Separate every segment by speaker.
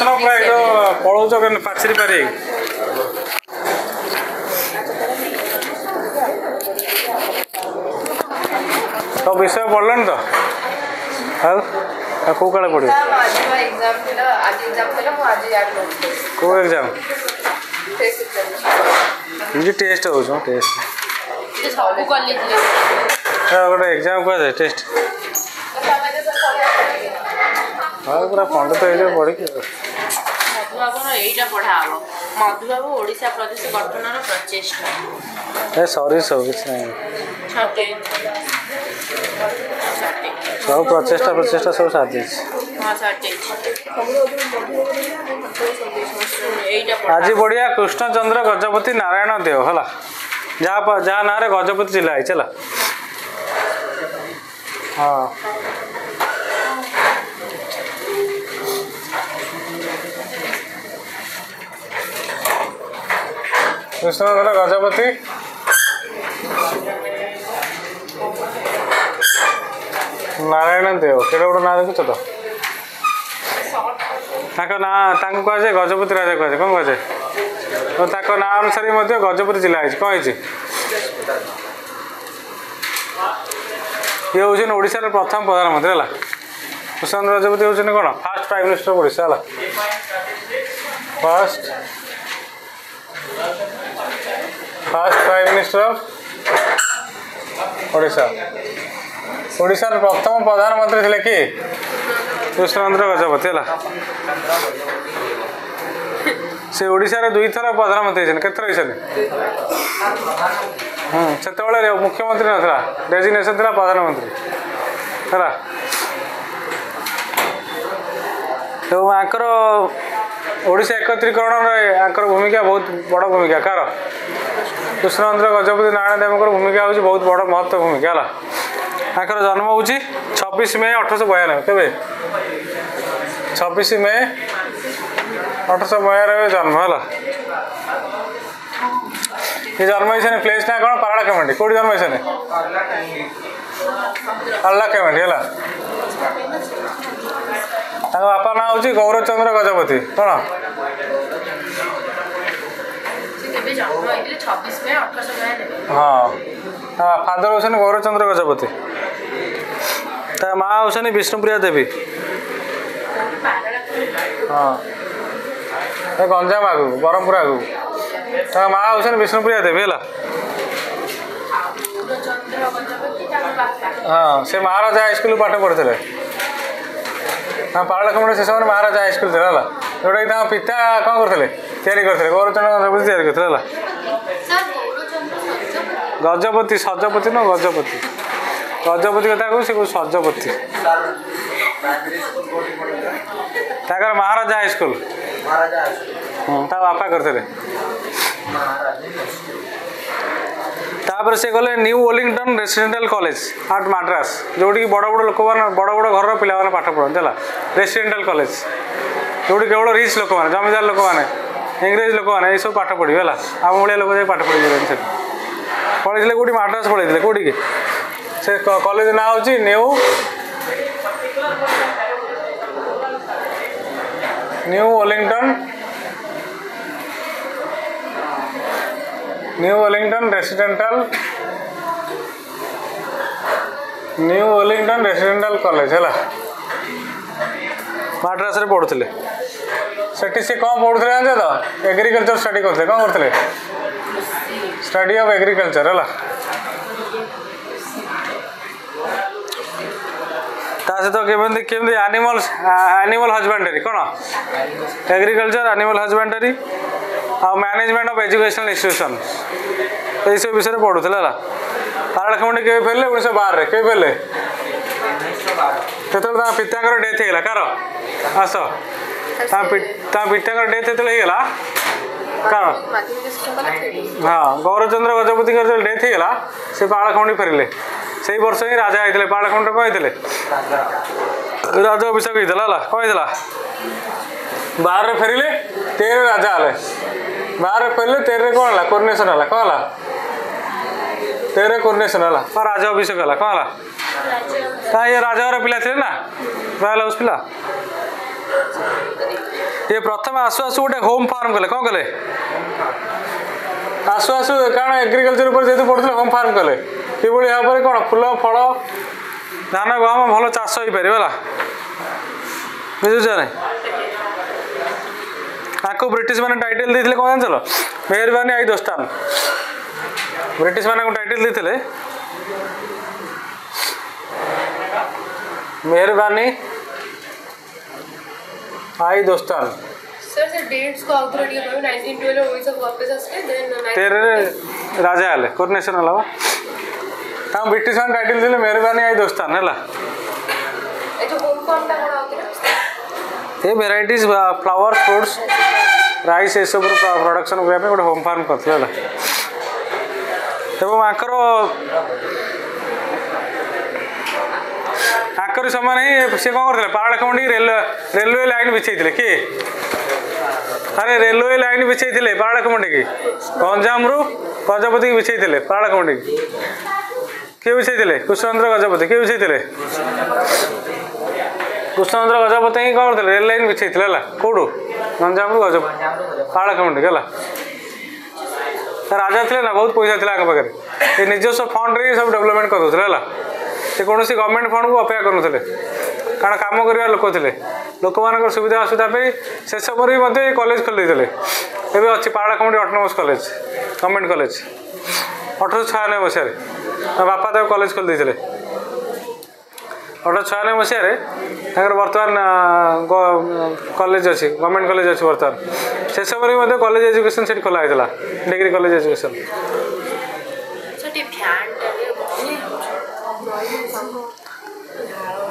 Speaker 1: ଆସୁନ ପୁରା ଏକଦମ ପଳଉଛ କେମିତି ପାଚେରୀ ପାରି ସବୁ ବିଷୟ ପଢ଼ିଲଣି ତ ଆଉ କେଉଁ କାଳେ ପଢ଼ିବ କେଉଁ ଏକ୍ଜାମ୍ ଟେଷ୍ଟ ହେଉଛି ମ ଟେଷ୍ଟ ଗୋଟେ ଏକ୍ଜାମ୍ କୁହାଯାଏ ଟେଷ୍ଟ ହଁ ପୁରା ପଣ୍ଡିତ ହେଇଯିବ ପଢ଼ିକି
Speaker 2: ଏଇଟା ପଢା ହବ ମଧୁବାବୁ ଓଡ଼ିଶା ପ୍ରଦେଶ ଗଠନର ପ୍ରଚେଷ୍ଟା
Speaker 1: ଏ ସରି ସବୁ କିଛି ନାହିଁ ସବୁ ପ୍ରଚେଷ୍ଟା ସବୁ ସାରିଦେଇଛି ଆଜି ବଢ଼ିଆ କୃଷ୍ଣଚନ୍ଦ୍ର ଗଜପତି ନାରାୟଣ ଦେଓ ହେଲା ଯାହା ନାଁରେ ଗଜପତି ଜିଲ୍ଲା ହେଇଛି ହେଲା ହଁ କୃଷ୍ଣଚନ୍ଦ୍ର ଗଜପତି ନାରାୟଣ ଦେଓ କେଡ଼େ ଗୋଟେ ନାଁ ଦେଖୁଛ ତ ତାଙ୍କ ନାଁ ତାଙ୍କୁ କୁହାଯାଏ ଗଜପତି ରାଜା କୁହାଯାଏ କ'ଣ କୁହାଯାଏ ତାଙ୍କ ନାଁ ଅନୁସାରେ ମଧ୍ୟ ଗଜପତି ଜିଲ୍ଲା ହେଇଛି କ'ଣ ହେଇଛି ଇଏ ହେଉଛନ୍ତି ଓଡ଼ିଶାର ପ୍ରଥମ ପ୍ରଧାନମନ୍ତ୍ରୀ ହେଲା କୃଷ୍ଣଚନ୍ଦ୍ର ଗଜପତି ହେଉଛନ୍ତି କ'ଣ first prime minister of Odisha ହେଲା first prime minister of Odisha ଓଡ଼ିଶାର ପ୍ରଥମ ପ୍ରଧାନମନ୍ତ୍ରୀ ଥିଲେ କିଏ କୃଷ୍ଣଚନ୍ଦ୍ର ଗଜପତି ହେଲା ସେ ଓଡ଼ିଶାରେ 2 ଥର ପ୍ରଧାନମନ୍ତ୍ରୀ ହେଇଛନ୍ତି କେତେଥର ହେଇଛନ୍ତି ସେତେବେଳେ ମୁଖ୍ୟମନ୍ତ୍ରୀ ନଥିଲା ଡେଜିଗ୍ନେସନ୍ ଥିଲା ପ୍ରଧାନମନ୍ତ୍ରୀ ହେଲା ଏବଂ ଆଙ୍କର ଓଡ଼ିଶା ଏକତ୍ରୀକରଣରେ ଆଙ୍କର ଭୂମିକା ବହୁତ ବଡ଼ ଭୂମିକା କାହାର କୃଷ୍ଣଚନ୍ଦ୍ର ଗଜପତି ନାରାୟଣ ଦେବଙ୍କର ଭୂମିକା ହେଉଛି ବହୁତ ବଡ଼ ମହତ୍ତ୍ୱ ଭୂମିକା ହେଲା ତାଙ୍କର ଜନ୍ମ ହେଉଛି 26 ମେ 1892 କେବେ 26 ମେ 1892 ଜନ୍ମ ହେଲା ये जन्म ହେଇଛନ୍ତି ପ୍ଲେସ୍ ନା କ'ଣ ପାରଳା ଖେମେଣ୍ଡି କେଉଁଠି ଜନ୍ମ ହେଇଛନ୍ତି ପାରଳା ଖେମେଣ୍ଡି ହେଲା ତାଙ୍କ ବାପା ନାଁ ହେଉଛି ଗୌରଚନ୍ଦ୍ର ଗଜପତି କ'ଣ ହଁ ତା ଫାଦର ହେଉଛନ୍ତି ଗୌରଚନ୍ଦ୍ର ଗଜପତି ତା ମା ହେଉଛନ୍ତି ବିଷ୍ଣୁପ୍ରିୟା ଦେବୀ ହଁ ଗଞ୍ଜାମ ଆଗକୁ ବ୍ରହ୍ମପୁର ଆଗକୁ ତା ମା ହେଉଛନ୍ତି ବିଷ୍ଣୁପ୍ରିୟା ଦେବୀ ହେଲା ହଁ ସେ ମହାରାଜା ହାଇସ୍କୁଲ ପାଠ ପଢ଼ିଥିଲେ ପାରଳା ଖେମେଣ୍ଡି ସେ ସମୟରେ ମହାରାଜା ହାଇସ୍କୁଲ ଥିଲା ହେଲା ଯେଉଁଟାକି ତାଙ୍କ ପିତା କ'ଣ କରୁଥିଲେ ତିଆରି କରିଥିଲେ ଗୌରଚନ୍ଦ୍ର ଗଜପତି ତିଆରି କରିଥିଲେ ହେଲା ଗଜପତି ସଜପତି ନୁହଁ ଗଜପତି ଗଜପତି କଥା କହୁ ସେ କହୁ ସଜପତି ତାଙ୍କର ମହାରାଜା ହାଇସ୍କୁଲ ତା ବାପା କରିଥିଲେ ତାପରେ ସେ ଗଲେ new Wellington residential college at Madras ଯେଉଁଠିକି ବଡ଼ ବଡ଼ ଲୋକମାନେ ବଡ଼ ବଡ଼ ଘରର ପିଲାମାନେ ପାଠ ପଢ଼ନ୍ତି ହେଲା ରେସିଡେଣ୍ଟାଲ କଲେଜ ଯେଉଁଠି କେବଳ ରିଚ୍ ଲୋକମାନେ ଜମିଦାର ଲୋକମାନେ ଇଂରେଜ ଲୋକମାନେ ଏଇସବୁ ପାଠ ପଢ଼ିବେ ହେଲା ଆମ ଭଳିଆ ଲୋକ ଯାଇ ପାଠ ପଢ଼ିଯିବେନି ସେଠି ପଢ଼ିଥିଲେ କେଉଁଠି ମାଡ୍ରାସ ପଢ଼ିଥିଲେ କେଉଁଠିକି ସେ କଲେଜ ନାଁ ହେଉଛି ନ୍ୟୁ ୱେଲିଂଟନ୍ ରେସିଡେଣ୍ଟାଲ କଲେଜ ହେଲା ମାଡ୍ରାସରେ ପଢ଼ୁଥିଲେ ସେଠି ସେ କ'ଣ ପଢ଼ୁଥିଲେ ଜାଣିଛ ତ ଏଗ୍ରିକଲଚର ଷ୍ଟଡି କରୁଥିଲେ କ'ଣ କରୁଥିଲେ ଷ୍ଟଡି ଅଫ୍ ଏଗ୍ରିକଲଚର ହେଲା ତା ସହିତ କେମିତି ଆନିମଲ ହଜବେଣ୍ଡରୀ କ'ଣ ଏଗ୍ରିକଲଚର ଆନିମଲ ହଜବେଣ୍ଡରୀ ଆଉ ମ୍ୟାନେଜମେଣ୍ଟ ଅଫ୍ ଏଜୁକେସନାଲ ଇନଷ୍ଟିଟ୍ୟୁସନ୍ ଏଇସବୁ ବିଷୟରେ ପଢ଼ୁଥିଲେ ହେଲା ପାରଳା ଖେମେଣ୍ଡି କେବେ ଫେରିଲେ 1912 କେବେ ଫେରିଲେ ସେତେବେଳେ ତାଙ୍କ ପିତାଙ୍କର ଡେଥ୍ ହେଇଗଲା କାର ଆସ ତାଙ୍କ ପିତାଙ୍କର ଡେଥ୍ ଯେତେବେଳେ ହେଇଗଲା କାରଣ ହଁ ଗୌରଚନ୍ଦ୍ର ଗଜପତିଙ୍କର ଯେତେବେଳେ ଡେଥ୍ ହେଇଗଲା ସେ ପାରଳା ଖେମେଣ୍ଡି ଫେରିଲେ ସେଇ ବର୍ଷ ହିଁ ରାଜା ହେଇଥିଲେ ପାରଳା ଖେମେଣ୍ଡି କ'ଣ ହେଇଥିଲେ ରାଜ ଅଭିଷେକ ହେଇଥିଲା ହେଲା କ'ଣ ହେଇଥିଲା 12ରେ ଫେରିଲେ 13 ରାଜା ହେଲେ 12ରେ ଫେରିଲେ 13ରେ କ'ଣ ହେଲା କୋରୋନେସନ୍ ହେଲା କ'ଣ ହେଲା 13ରେ କୋରୋନେସନ୍ ହେଲା କ'ଣ ରାଜ ଅଭିଷେକ ହେଲା କ'ଣ ହେଲା ଇଏ ରାଜାଘର ପିଲା ଥିଲେ ନା ରୟାଲ ହାଉସ୍ ପିଲା ये प्रथम आसु आसु गोटे होम फार्म कले कौन कले आसु आसु कारण एग्रिकल्चर ऊपर जेतु पढ़ुଥିଲେ होम फार्म कले कि भाव में कौन फूल फल धान गहम भल चाष हो पारे है बुझुच ना आपको ब्रिटिश मैंने टाइटल देते कौन जान मेहरबानी आई दोस्तान ब्रिटिश मैंने टाइटल देते मेहरबानी आई दोस्तान
Speaker 3: सर से डेट्स को आउथोरिटी के 1912 ओडिशा को वापस आसले देन
Speaker 1: तेरे राजा आले कोरोनेशन होला ता ब्रिटिश मैंने टाइटल दिले मेहरबानी आई दोस्तान हैला
Speaker 3: ए जो होम फार्म ता कोन आउथरे
Speaker 1: ये वेराइटीज फ्लावर फ्रूट्स राइस ये सब प्रोडक्शन करने गोटे होम फार्म करते आकर समय ही सी कौन करते पारलाखेमुंडी रेलवे लाइन बिछे किए अरे रेलवे लाइन बिछे पारलाखेमुंडी की गंजाम रु गजपति की बिछे पारलाखेमुंडी की किए बिछे कृष्णचंद्र गजपति किए बिछे कृष्णचंद्र गजपति ही कौन करते रेल लाइन बिछे कौटू गंजाम रु गजपति पारलाखेमुंडी है राजा थे ना बहुत पैसा था पाखे निजस्व फंड रे सब डेवलपमेंट कर से कौन गवर्नमेंट फंड को अपेक्षा करुले कारण कम कर लोक थे लोक मान सुविधा असुविधा से समय कॉलेज खोल देते एवं अच्छी Paralakhemundi autonomous college government college 1896 मसीह बापा तक कॉलेज खोल देते 1896 मसीह बर्तमान कॉलेज अच्छी गवर्नमेंट कॉलेज अच्छी बर्तमान से समय कॉलेज एजुकेशन से खोला डिग्री कॉलेज एजुकेशन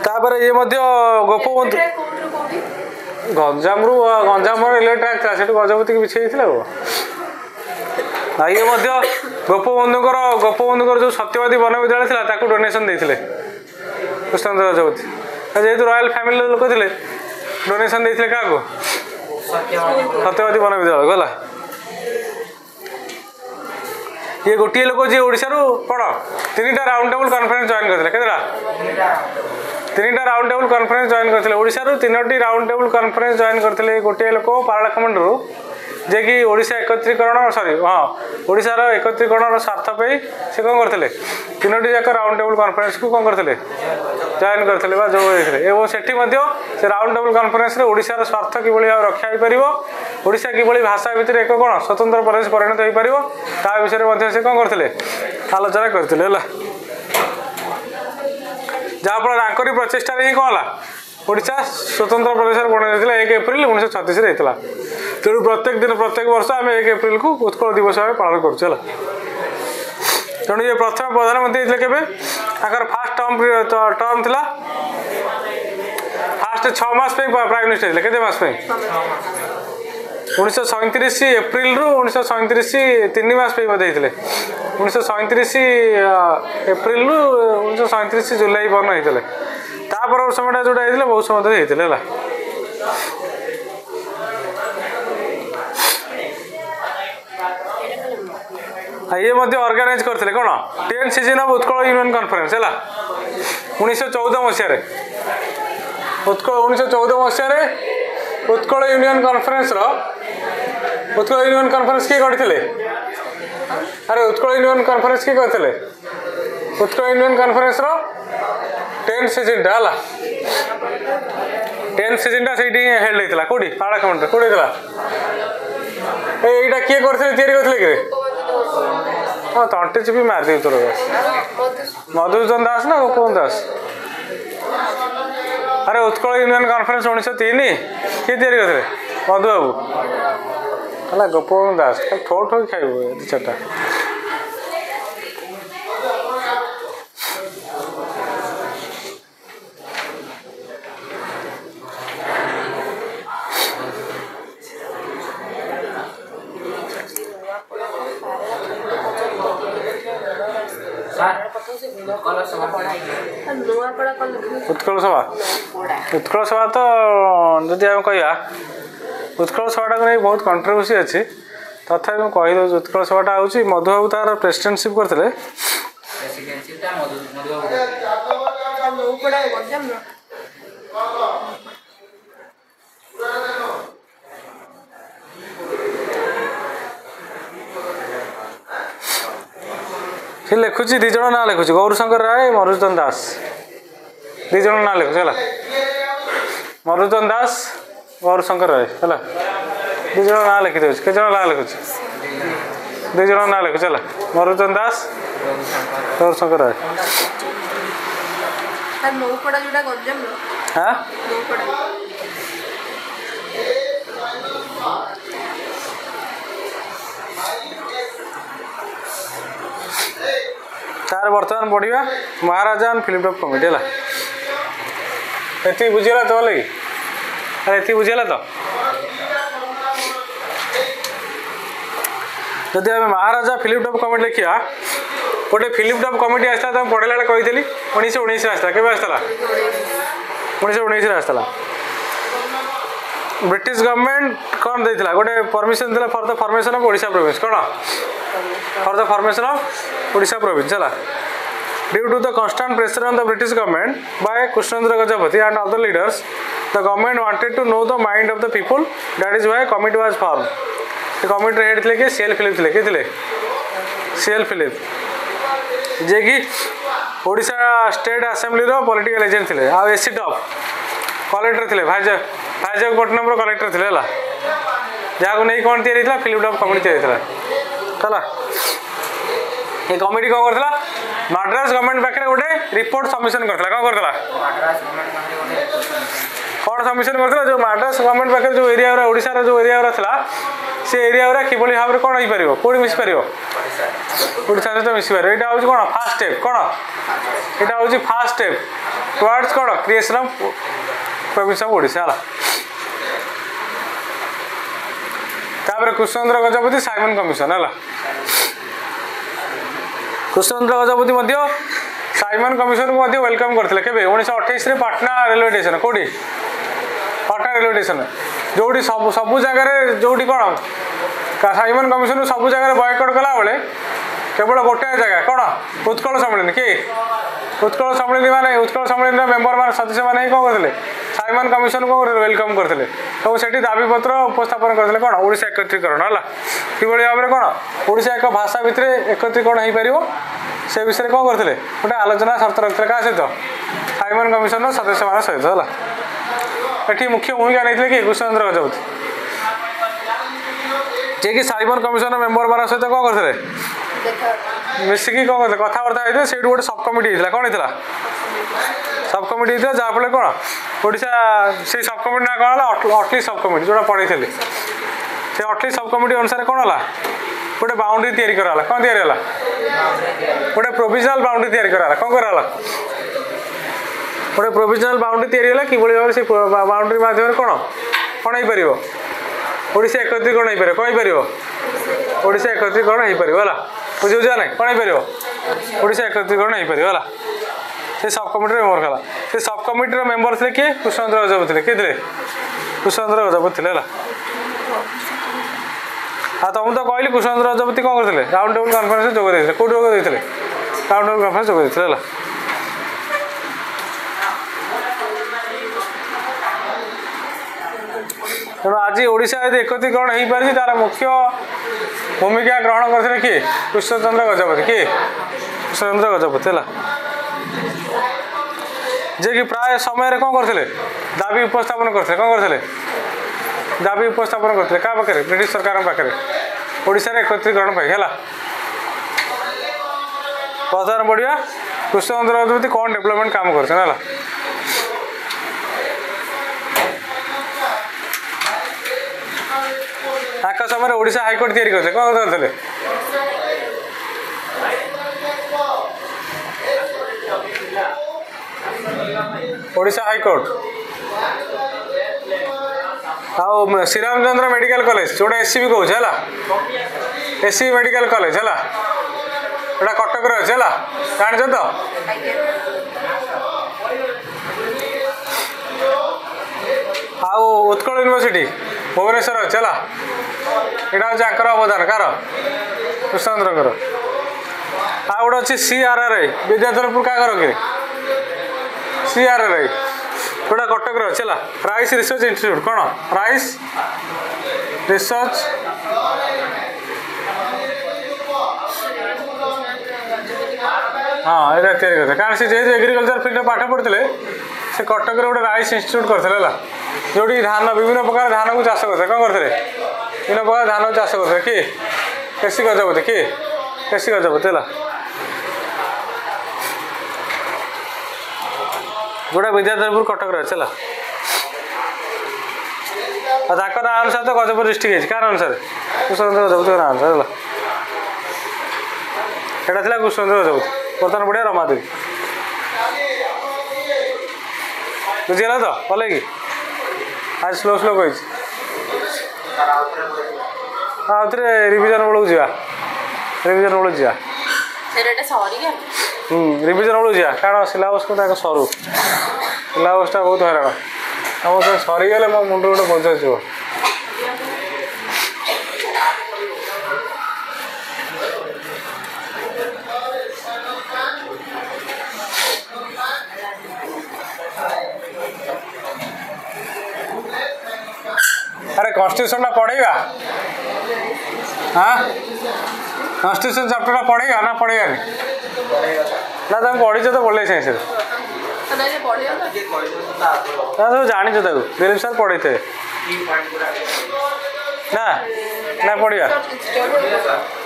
Speaker 1: तापर ये गोपबंधु गंजाम रेलवे ट्रैक था गजपति की बिछे ये गोपबंधुकर जो सत्यवादी वन विद्यालय था डोनेशन देते कृष्णचंद्र गजपति जेहेतु रॉयल फैमिली लोक थे डोनेशन देते क्या सत्यवादी वन विद्यालय गला ये गोटे लोक जी ओडिशा कौन 3टा राउंड टेबल कॉन्फ्रेंस जॉइन करते के 3टा राउंड टेबल कॉन्फ्रेंस जॉइन करते ओडिशा 3टी राउंड टेबल कॉन्फ्रेंस जॉइन करते गोटे लोक पारलाखेमुंडी जे कि ओडिशा एकत्रीकरण सॉरी हाँ ओडिशार एकत्रीकरण स्वार्थ पे से कौन करते 3टी जाक राउंड टेबल कॉन्फ्रेंस को कौन करते जॉइन करते जो एवं से राउंड टेबल कॉन्फ्रेंस रे ओडिशार स्वार्थ किभली रक्षा हो पार ओडिशा किभली भाषा भितर एक कौन स्वतंत्र प्रदेश परिणत हो पार ता विषय से कौन करते आलोचना करते जहाँफल आंकरी प्रचेषा ही कौन है ओडिशा स्वतंत्र प्रदेश परिणत 1 एप्रिल 1936 होता तेणु प्रत्येक दिन प्रत्येक वर्ष आम 1 एप्रिल को उत्कल दिवस भाव पालन करूँ तेणु ये प्रथम प्रधानमंत्री थे केवे फास्ट टर्म था फास्ट 6 मास प्राइम मिनिस्टर थे केते मास 1937 एप्रिल रु 1937 3 मास बोधे 1937 एप्रिल रु 1937 जुलाई बन होते तापर समय जोटा होता बहुत समय होते है ये ऑर्गेनाइज करते कौन 10th season of Utkal union conference है 1914 मसीह उत्कल 1914 मसीह उत्कल यूनियन कॉन्फ्रेंस किए करते अरे उत्कल यूनियन कॉन्फ्रेंस किए करते Utkal union conference 10th season टा है 10th सीजन टा से हेल्ड होता कौटी पारलाखेमुंडी कौटी होता किए करते कि हाँ तंटे चिपी मारदी तोर मधुसूदन दास ना गोपबंधु दास अरे उत्कल यूनियन कॉन्फ्रेंस 1903 किए करते मधुबाबू है गोपबंधु दास ठो ठो खाइबू 2-4टा उत्कल सभा तो जदि आम कह उत्कल सभाटा को नहीं बहुत कंट्रोवर्सी अच्छी तथा कहीद उत्कल सभाटा हूँ मधुबाबू तार प्रेसिडेंटशिप करते से लिखुची दी जन ना लिखुची गौरशंकर राय मरुचंद दास दी जन ना लिखुची है मरुचंद दास गौरशंकर राय है दी जन ना लिखी दे के जन ना लिखुची दी जन ना लिखुची है मरुचंद दास गौरशंकर राय
Speaker 3: सर नौपड़ा जोड़ा गंजम लो
Speaker 1: हाँ
Speaker 3: नौपड़ा
Speaker 1: तार बर्तमान पढ़ा महाराजा एंड फिल्म ऑफ कॉमेडी है ये बुझीगला तो लगे अरे ये बुझीगला तो जदि आम महाराजा फिल्म ऑफ कॉमेडी लिखा गोटे फिल्म ऑफ कॉमेडी आसला तुम पढ़ेला बेले कही 1919 आसला के आसला 1919 आसला ब्रिटिश गवर्नमेंट कौन देता गोटे परमिशन देला for the formation of Odisha province कौन for the formation of Odisha province है due to the constant pressure on the British government by Krishnendra Gajapati and other leaders, the government wanted to know the mind of the people. That is why committee was formed. The committee head थे कि CL Philip थे कि थे CL Philip जे कि Odisha state assembly रो political agent थे आ AC top collector थे भाईजगपट्टनम रो collector थे है जहाँ नहीं कौन तैयारी था फिल्म टॉप कमिटी तैयारी है ये कमिटी कौन करता मद्रास गवर्नमेंट पाखे गोटे रिपोर्ट सबमिशन करता कौन करता कौन सबमिशन करता जो मद्रास गवर्नमेंट पाखे जो एरिया ओडिशा जो एरिया था से एरिया कि भाव में कौन हो पार कौट मिसी पार ओडिशा सहित मिसी पार यहाँ हूँ कौन फास्ट स्टेप कौन यहाँ हूँ फास्ट स्टेप टुवर्ड्स कौन creation of province of Odisha है कृष्णचंद्र गजपति साइमन कमिशन है कृष्णचंद्र गजपति साइमन कमिशन को वेलकम करते केवे 1928 Patna railway station कौटी Patna railway station जो सबू जगह जो कौन साइमन कमिशन सबू जगह बॉयकट कला बेले केवल गोटे जगह कौन उत्कल सम्मिलन कि उत्कल सम्मिलन माने उत्कल सम्मिलन मेम्बर मान सदस्य मैंने कौन करते साइमन कमिशन को वेलकम करते तो से दाबीपत्र उपस्थापन करते कौन ओडिशा एकत्रीकरण है कि भाव में कौन ओडिशा एक भाषा भितर एकत्रीकरण हो पार से विषय कौन करते गोटे आलोचना शर्त रखते क्या सहित साइमन कमिशन सदस्य मान सहित है ये मुख्य भूमिका नहीं कि कृष्णचंद्र गजपति जे कि साइमन कमिशन मेम्बर मान सहित कौन करते मिसिकी कौन करते कथबार्ता होते से गोटे सब कमिटी होता कौन होता सब कमिटी होता जहाँफल कौन ओडिशा से सब कमिटी ना कौन है अटली सब कमिटी जोड़ा पढ़ी थे से अटली सब कमिटी अनुसार कौन है गोटे बाउंड्री तैयारी कराला कौन तैयारी है गोटे प्रोविजनल बाउंड्री तैयारी कराला कौन कराला गोटे प्रोविजनल बाउंड्री तैयारी है कि भाव से बाउंड्री माध्यम कौन कौन हो पार ओडिशा एकत्रीकरण हो पार कौन हो पार ओडिशा एकत्रीकरण हो पार है बुझे ना कौन हो पार ओडिशा एकत्रीकरण हो पार है से सब कमिटी मेम्बर कला से सब कमिटी मेम्बर थे किए कृष्णचंद्र गजपति किए थे कृष्णचंद्र गजपति है हाँ तुम तो कहली कृष्णचंद्र गजपति कौन करते राउंड टेबल कन्फरेन्स जोग देते कौट जोग देते राउंड टेबल कन्फरेन्स जोग देते है तेणु आज ओडिशा यदि एकत्रीकरण हो पार तार मुख्य भूमिका ग्रहण करते किए कृष्णचंद्र गजपति किए कृष्णचंद्र गजपति है जे कि प्राय समय कौन करते दाबी उपस्थापन करते कौन करते दाबी उपस्थापन करते क्या पाखे ब्रिटिश सरकार पाखे ओडिशा एकत्रीकरण है बर्तमान बढ़िया कृष्णचंद्र गजपति कौन डेवलपमेंट काम करते है ताक समय ओडिशा हाईकोर्ट तैयारी करते कौन करते ओडिशा हाईकोर्ट आ श्रीरामचंद्र मेडिकल कॉलेज जोटा एससीबी कौच है एससीबी मेडिकल कॉलेज है जोटा कटक अच्छे है जान तो आउ उत्कल यूनिवर्सिटी भुवनेश्वर अच्छे है यहाँ हूँ अवदान कार कृष्णचंद्र आ गोटे अच्छी CRRI विद्याधरपुर क्या कि CRRI जोटा कटक अच्छे है राइस रिसर्च इंस्टीट्यूट कौन राइस रिसर्च हाँ ये तैयारी करते कारण से जेहेतु एग्रिकल्चर फील्ड पाठ पढ़ते से कटक गोटे राइस इन्स्टिट्यूट करते जो धान विभिन्न प्रकार धान को चाष करते कौन करते विभिन्न प्रकार धान को चाष करते किए केसी गजपति किए केसी गजपति है जोड़ा विद्याधरपुर कटक अच्छे ना अनुसार तो गजपति डिस्ट्रिक्ट है कार अनुसार कुशलेन्द्र गजपति ना अनुसार है एटा कुशलेन्द्र गजपति बर्तमान बढ़िया रमादेवी बुझीगला तो भले कि आज स्लो स्लो कही हाँ रिविजन बेलू जा रिविजन बेलू जा रिविजन बेलू जा कारण सिलेबस को सरू सिलेबसटा बहुत हैरान आम सब सरीगले मो मुंड गोटे बोझ आसो अरे कॉन्स्टिट्यूशन पढ़ेगा हाँ कॉन्स्टिट्यूशन चैप्टर पढ़ेगा ना पढ़ेगा ना तुम पढ़ी तो बोले साइंस सब जानी दिलीप सर पढ़े थे ना ना पढ़िया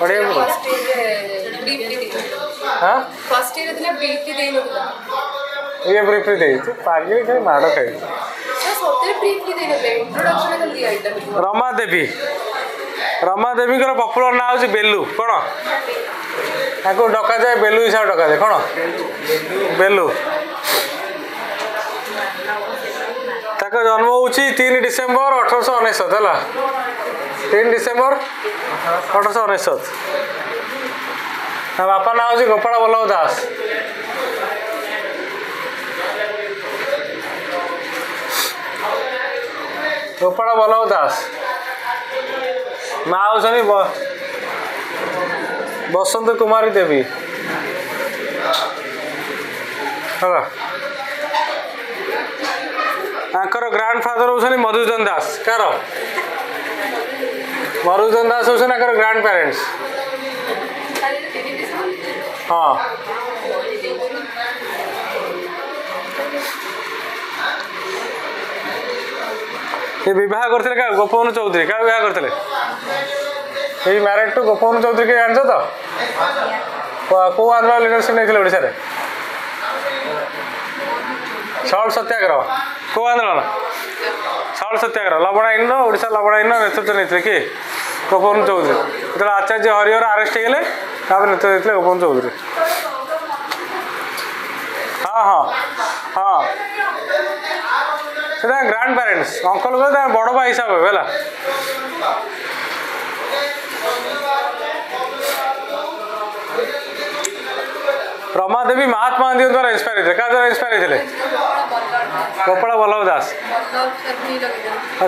Speaker 1: पढ़िया हाँ
Speaker 3: फर्स्ट ईयर थिला ब्रीफली देई नथला
Speaker 1: ये ब्रीफली देई तू पागी खाई माड़ खाई
Speaker 3: सते ब्रीफली देई नथले इंट्रोडक्शन कर दिया आइटम
Speaker 1: रमा देवी पपुलर ना हूँ बेलू कौन ताको डका जाए बेलू हिसाब डका जाए कौन बेलू ताको जन्म हूँ 3 डिसेम्बर 1899 है 3 डिसेम्बर 1899 बापा ना हूँ गोपाल बल्लभ दास गोपाल बल्लभ दास माँ हूँ बसंत कुमारी देवी है आंकर ग्रांड फादर हूँ मधुसूदन दास कार मधुसूदन दास हूँ ग्रांड पेरेंट्स हाँ ये विवाह करते क्या गोपबंधु चौधरी क्या विवाह करते ये मैरिड टू गोपबंधु चौधरी के जान तो कौ आंदोलन लीडरशिप नहीं ओडिशा रे सल्ट सत्याग्रह कौ आंदोलन सल्ट सत्याग्रह लबणाइन ओडिशा लबणाइन नेतृत्व नहीं कि गोपबंधु चौधरी जो आचार्य हरिहर आरेस्ट होगले नेतृत्व देते गोपबंधु चौधरी हाँ हाँ हाँ से ग्रांड पेरेंट्स अंकल को बड़ भाई हिसाब है रमा देवी महात्मा गांधी द्वारा इंस्पायर होते क्या द्वारा इंस्पायर होते गोपाल बल्लभ दास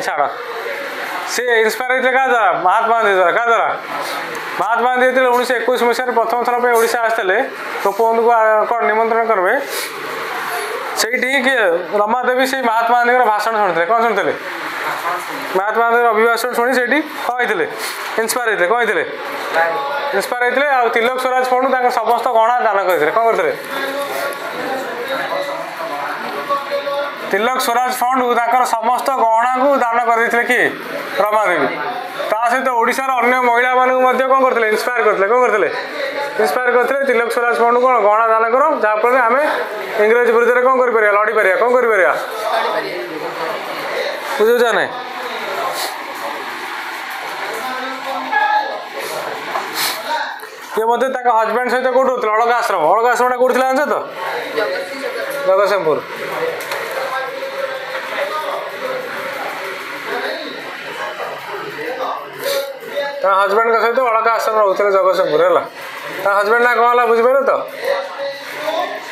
Speaker 1: छाड़ सी इंस्पायर होते क्या द्वारा महात्मा गांधी द्वारा क्या द्वारा महात्मा गांधी 1921 मसीह प्रथम थर पर ओडिशा आसते गोपबंधु को कौन निमंत्रण करेंगे से रमा देवी से महात्मा गांधी भाषण शुणुते कौन शुणुते महात्मा गांधी अभिभाषण शुणी से कौन होते इंस्पायर होते कौन होते इंस्पायर होते आ तिलक स्वराज फंड समस्त गहना दान करते कौन करते तिलक स्वराज फंड समस्त गहना को दान करते कि रमा देवी ता सहित ओडिशार अन्य महिला मानक कौन करते इंस्पायर करते कौन करते इंस्पायर करते तिलक स्वराज फंड कौन गहना दान करो जहाँफल आम इंग्रेज विरुद्ध कौन कर लड़ी पार कौन कर बुझुचा ना ये हजबैंड सहित कौट होता अलग आश्रम कौट जान तो जगतसिंहपुर हजबैंड सहित अलग आश्रम रोते जगतसिंहपुर है हजबैंड ना कौन है बुझीपार तो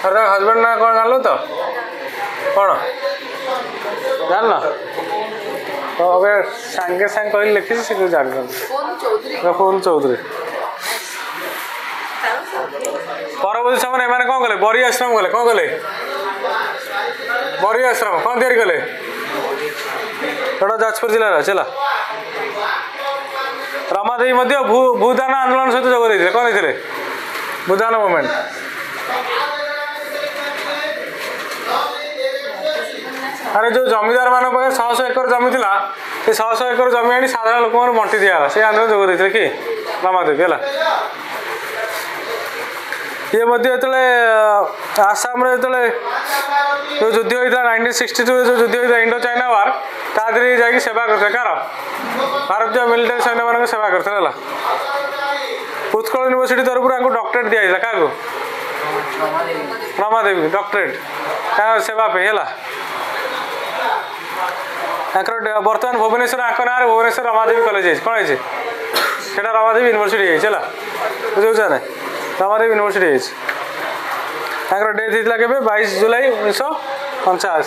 Speaker 1: अरे हजबैंड ना कौन जान तो कौन जान तो अबे सांगे सांग कह लिखी से जान गोपबंधु चौधरी परवर्ती समय मैंने कौन कले बरी आश्रम गले कौन कले बरी आश्रम कौन तैयारी कले जाजपुर जिला चला रमादेवी भूदान आंदोलन सहित जोग देते कौन देते भूदान मूवमेंट अरे जो जमीदार मान पाखे 100 एकर जमी था ये 100 एकर जमी आनी साधारण लोक मैंने बंटी दिगला से आंदोलन जोग देते कि रमादेवी है ये जो आसाम जो युद्ध होता 1962 जो युद्ध होता इंडो चाइना वार तादी जा सेवा करते कार भारतीय मिलिटारी सैन्य मान सेवा करते उत्कल यूनिवर्सिटी तरफ डॉक्टरेट दिया क्या रमादेवी डॉक्टरेट क्या सेवा पे है बर्तमान भुवनेश्वर आंक ना भुवनेश्वर रमादेवी कॉलेज कौन है रमादेवी यूनिवर्सिटी है बुझे ना रमादेवी यूनिवर्सिटी है डेथ होता के 22 जुलाई 1950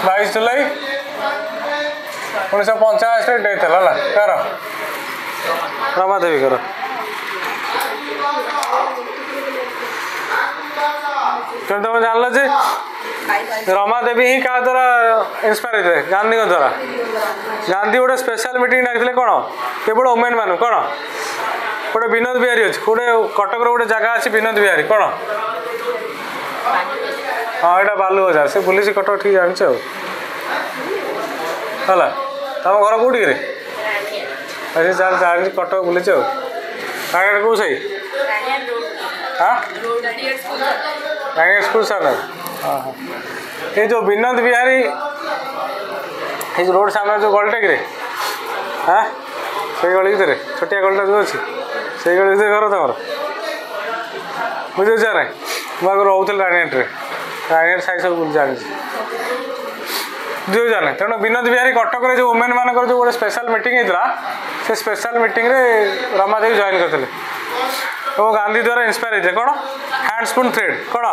Speaker 1: 22 जुलाई 1950 डेथ है कार रमादेवी कर तुम जान जे रमादेवी ही क्या द्वारा इंस्पायर होते गांधी द्वारा गांधी गोटे स्पेशल मीटिंग डाकते कौन केवल वोमेन मान कौन गोटे विनोद बिहारी अच्छे गोटे कटक गोटे जगह अच्छी विनोद बिहारी कौन हाँ यहाँ बालू बजार से बुली कटक ठीक जान है तुम घर कौटी जान कटक बुली कौ सही हाँ स्कूल सर हाँ ये जो विनोद बिहारी ये रोड सामने जो गलटा कि हाँ से गली भितर छोटिया गलटा जो अच्छी से गली भितर घर तुम बुझे ना मुझे रोल रानीहाट रानीहाट साई सब जानी बुझे ना तेणु विनोद बिहारी कटक जो वोमेन मान जो गोटे स्पेशल मीटिंग होता से स्पेशल मीटिंग रे रमादेवी जॉइन करते गांधी द्वारा इंस्पायर होते कौन हैंड स्पून थ्रेड कौन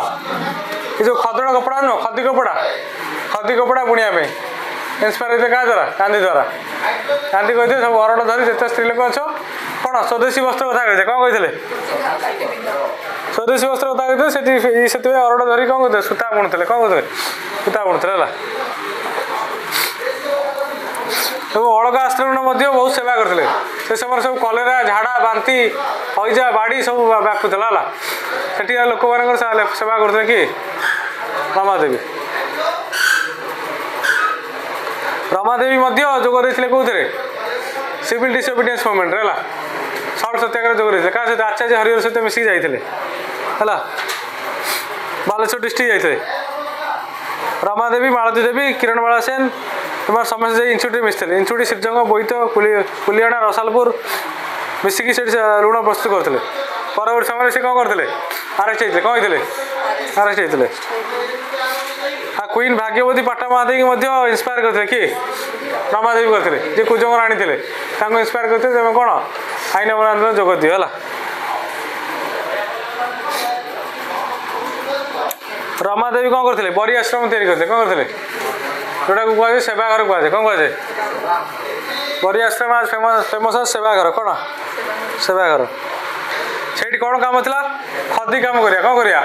Speaker 1: ये जो खदड़ कपड़ा नुह खदी कपड़ा बुणिया इंस्पायर होते क्या द्वारा गांधी द्वारा गांधी कहते सब अरड़ धरी जिते स्त्री लोक अच्छ कौन स्वदेशी वस्त्र कथा कहते कौन कहते स्वदेशी वस्त्र कथा कहते से अरड़ धरी कौन कहते सूता बुणुते कौन कहते सूता बुणुते सब अलगा आश्रम बहुत सेवा करते से समय सब कलेरा झाड़ा बांती हईजा बाड़ी सब व्यापुला से लोक मान सेवा करते कि रमादेवी जोग देते कौन सिविल डिसोबिडियंस मूवमेंट है सल्ट सत्याग्रह जोग देते क्या सहित आचार्य हरिहर सहित मिसिक जाते है बालेश्वर डिस्ट्रिक्ट जाते रमादेवी मालती देवी किरणबाला सेन तुम्हारे समस्त इंस्टीट्यूट मिसते इंस्टीट्यूट श्रीजंग बोईत कुलियाणा रसालपुर मिसिक लुण प्रस्तुत करते परवर्ती समय से कौन करते आरेस्ट होते कौन होते आरेस्ट होते क्वीन भाग्यवती पाटा महादेवी इंस्पायर करते कि रमादेवी करते जी कुजंग राणी थे इंस्पायर करते तुम कौन आईन आंदोलन जोग दियो है रमादेवी कौन करते बरी आश्रम तैयारी करते कौन करते जोटा को कहुए सेवाघर कहुए कौन कहुए बरी आश्रम आज फेमस सेवाघर कौन सेवाघर से कौन काम था खदी काम करा कौन करा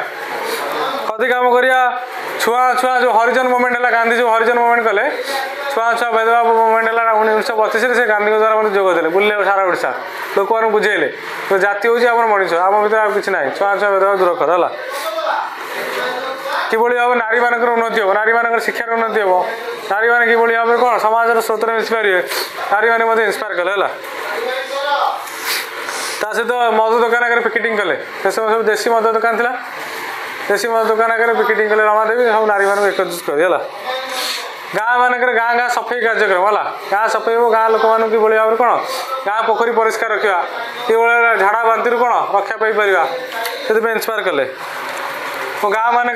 Speaker 1: खदी काम करा छुआ छुआ जो हरिजन मूवमेंट है गांधी जो हरिजन मूवमेंट कले छुआ छुआ भेदभाव मूवमेंट है 1932 से गांधी द्वारा मतलब जोग देते बुले सारा ओडिशा लोक मैंने बुझेले तो जाति हूँ आम मनीष आम भर आ कि ना छुआ छुआ भेदभाव दूर कर कि भाव नारी मान उन्नति हम नारी मान शिक्षार उन्नति हम नारी मैंने कि भाव में कौन समाज स्रोत मिसी पारे नारी मैंने इंस्पायर कले सहित मद दुकान आगे पिकेटिंग कले से समय सब देशी मद दुकान था देशी मद दुकान आगे पिकेटिंग कले रमादेवी सब नारी मान एकत्रित कर गाँ मानक गाँ गाँ सफाई कार्यक्रम है गाँ सफाई हो गाँ लोक मान कि भाव में कौन गाँ पोखरी परिष्कार रखा कि झाड़ा बांति कौन रक्षा पाई से इंस्पायर कले तो गाँ मानक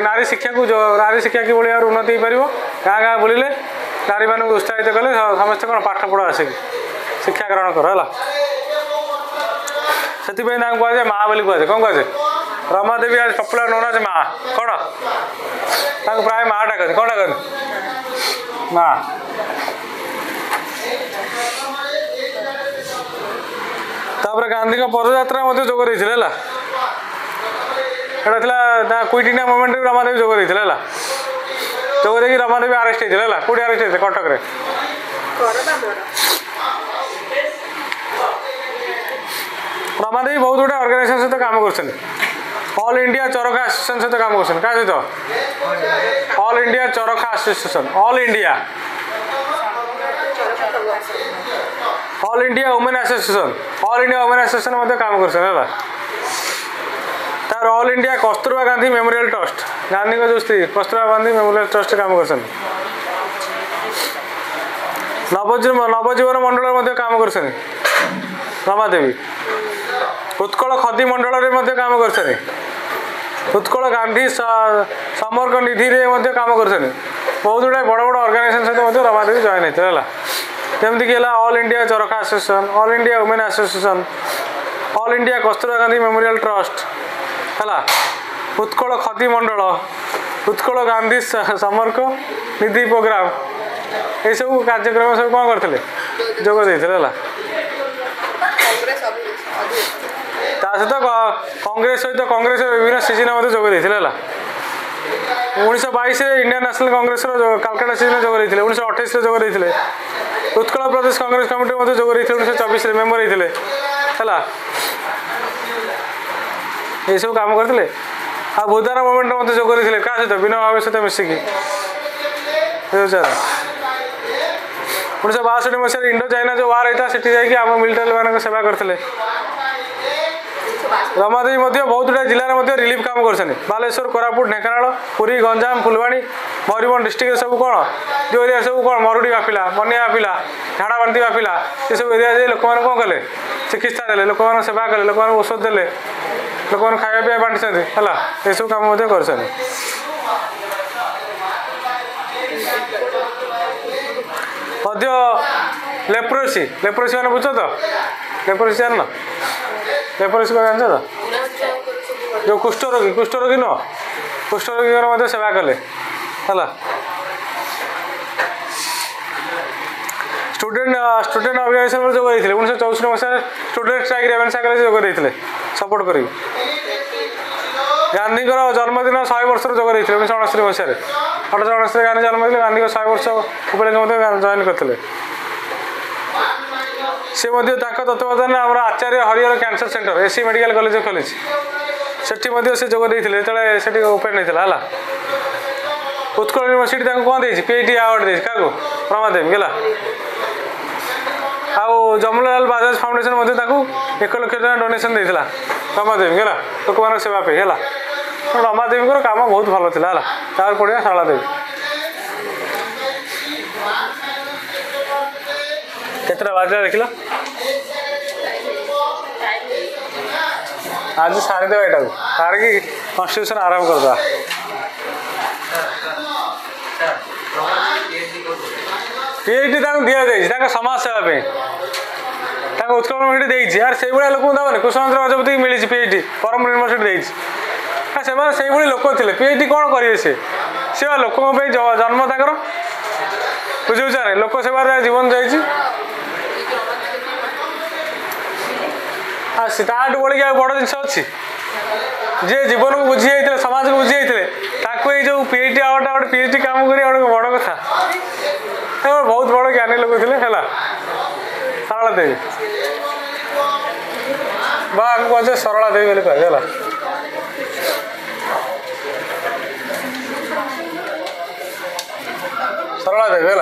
Speaker 1: नारी शिक्षा को नारी शिक्षा कि भाव उन्नति हो पार गाँ गाँ बुलिले नारी मान उत्साहित कले समस्त कौन पाठ पढ़ा आसिक शिक्षा ग्रहण कर से कहुए माँ बोली कहुए कौन कहुए रमादेवी आज पपुलर नोन आज माँ कौन प्राय माँ डाकती कौन डाकती माँ तापर गांधी पदयात्रा जोग देते है क्विट इंडिया मूवमेंट रमादेवी जोग देते है जोग दे रमादेवी आरेस्ट होते है कौटी आरेस्ट होते कटक रमादेवी बहुत गुटे ऑर्गेनाइजेशन सहित काम कर ऑल इंडिया चरखा एसोसिएशन सहित काम कर क्या सहित ऑल इंडिया चरखा association all India women association all India women association काम कर तार all India Kasturba Gandhi memorial trust Gandhi का जो स्त्री कस्तूरबा गांधी मेमोरियल ट्रस्ट काम कर नवजीवन मंडल काम कर रमादेवी उत्कल खदी मंडल काम कर उत्कल गांधी समर्क निधि रे काम कर बहुत गुड़ा बड़ बड़ ऑर्गेनाइजेशन सहित रमादेवी जॉइन होते है जमीक ऑल इंडिया चरखा association all India women association all India Kasturba Gandhi memorial trust है उत्कल खदी मंडल उत्कल गांधी समर्क निधि प्रोग्राम ये सब कार्यक्रम सब कौन करते जोग देते सहित कांग्रेस सहित कांग्रेस विभिन्न सीजन जोग देते 1922 Indian national Congress Calcutta season जोग देते 1928 जोग देते उत्कल प्रदेश कांग्रेस कमिटी जोग देते 1924 मेम्बर होते ये सब काम करते आ भूदान मुवमेंट जोग देते क्या सहित विनोद भावे सहित मिसिकी 1962 मसीह इंडो चाइना जो वार होता है आम मिलिटारी मान सेवा करते रमादेवी बहुत गुड़ा जिले रिलीफ काम कर बालेश्वर कोरापुट ढेंकानाल पुरी गंजाम फुलवाणी मयूरभंज डिस्ट्रिक्ट सब कौन जो एरिया सब कौन मरुड़ी व्यापिला बनिया व्यापिला झाड़ा बांति व्यापिला ये सब एरिया लोक मैंने कौन कले चिकित्सा देले लोक मैंने सेवा कले लोक मैंने औषध देले लोक मैंने खाया पीवा बांटी है ये सब काम कर लेप्रोसी लेप्रोसी मैंने बुझ तो लेप्रोसी जान लेप्रोसी को जान तो जो कुष्ठरोगी नुह कुष्ठरोगी सेवा कले है स्टूडेंट ऑर्गेनाइजेशन जोग देते 1964 मसीह स्टूडेंट स्ट्राइक रेवेन्सा कॉलेज जोग देते सपोर्ट कर गांधी जन्मदिन 100 वर्ष जोग देते 1969 मसीह 1869 गांधी जन्मदिन गांधी 100 वर्ष उपलक्ष्य जॉइन करते सी तत्वावधान आम आचार्य हरिहर कैंसर सेंटर एसी मेडिकल कॉलेज खोली से जोग देते से ओपन होता है उत्कल यूनिवर्सिटी कौन दे पीएचडी अवार्ड दे क्या रमादेवी है आउ जमनालाल बाजाज फाउंडेशन 1 लाख टका डोनेशन देता रमादेवी है लोक मान सेवा पे है रमादेवी काम बहुत भल था तार पड़िया शारला देवी केतटा बाजा देख आज सारीदेव यहाँ सारिकी कन्स्टिट्यूशन आरंभ करदा पीएचडी दि जाए समाज सेवा उत्कल यूनिवर्सिटी यार से भाया लोक दबने कुशलेन्द्र गजपति मिली पीएचडी परम यूनिवर्सिटी देती से लोक थे पीएचडी कौन करेंगे सी लोक जन्म तर बुझे लोक सेवार जीवन जाइए ताठू बढ़ी बड़ जिन अच्छी जे जीवन को बुझी जाते समाज को बुझी जाते जो पीएचडी अवार्ड गोटे पीएचडी काम कर बड़ कथा बहुत बड़ ज्ञानी लोग थे है सरला देवी बा कहे सरला देवी बोले कहे है सरला देवी है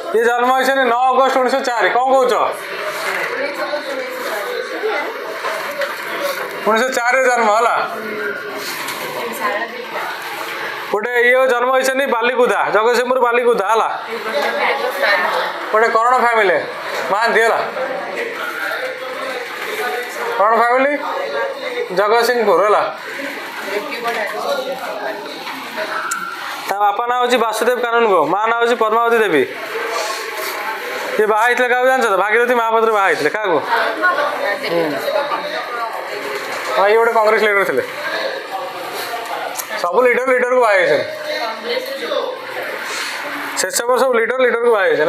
Speaker 1: ये जन्म हो 9 अगस्त 1904 कौन कौच 1904 जन्म है गोटे ये जन्म होती बालीकुदा जगतसिंहपुर बालीकुदा है गोटे करण फैमिली महांती है करण फैमिली जगतसिंहपुर है बापा ना हूँ वासुदेव कानूनगो माँ ना हूँ पद्मावती देवी ये बाहर क्या जान भागीरथी महापात्र बाहर क्या हाँ ये गोटे कांग्रेस लीडर थे सब लीडर को बाहर शेष सब लीडर को बाहर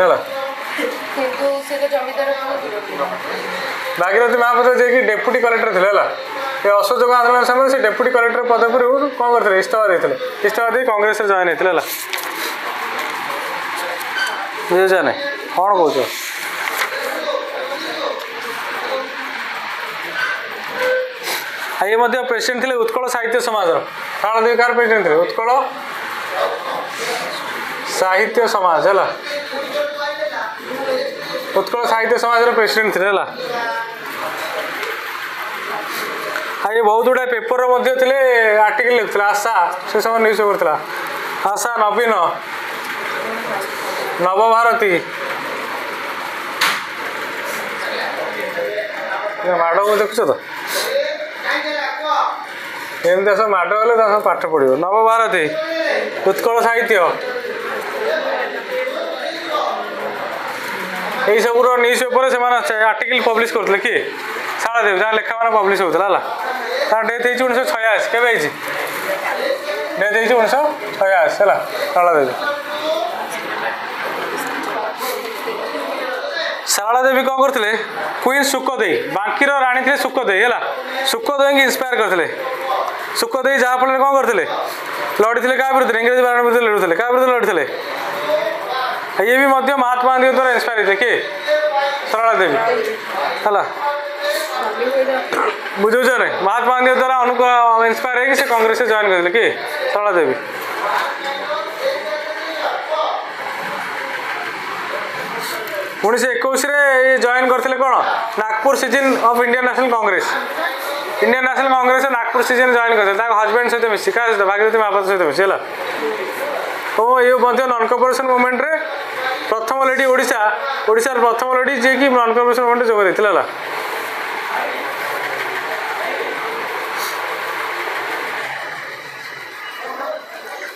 Speaker 1: भागीरथी महापात्र जी डेप्यूटी कलेक्टर थे ये असहयोग आंदोलन समय से डेप्यूटी कलेक्टर पदवी कौन करते इस्तीफा देते इस्तीफा दे कांग्रेस जॉइन होते बुझे ना कौन कौच ये प्रेसिडेंट थे उत्कल साहित्य समाज सारला देवी कार प्रेसिडेंट थे उत्कल साहित्य समाज है उत्कल साहित्य समाज प्रेसिडेंट थे ये बहुत गुड़ा पेपर थे आर्टिकल लिखुला आशा से समय न्यूज पेपर था आशा नवीन नवभारती माड़ को देखुच तो एमती सब माड़ गले सब पाठ पढ़ो नवभारती उत्कल साहित्य यही सब न्यूज पेपर से आर्टिकल पब्लिश करते किए शारदा देवी जहाँ लेखा मैंने पब्लिश होता है डेथ हो 1986 केवे डेथ हो 1986 है शारदा देवी शारदा देवी कौन करते क्वीन सुखदेई बांकीर राणी थे सुखदेई है सुखदेई की इंस्पायर करते सुखदेई जहाँफल कौन करते लड़ी थे क्या विरुद्ध इंग्रेज बारण विरुद्ध लड़ुते क्या विरुद्ध लड़ी ये भी महात्मा गांधी द्वारा इंस्पायर होते किए शारदा देवी है बुझे महात्मा गांधी द्वारा इंस्पायर है कांग्रेस से जॉइन करते कि शारदा देवी 1921 रे जॉइन करते कौन Nagpur season of Indian national Congress Nagpur season join करते हजबैंड सहित मिसी क्या सहित भागीरथी महापात्र सहित मिसी है तो ये नॉन कॉर्पोरेशन मूवमेंट रे प्रथम लेडी ओडिशा प्रथम लेडी जी की नॉन कॉर्पोरेशन मूवमेंट जोग देते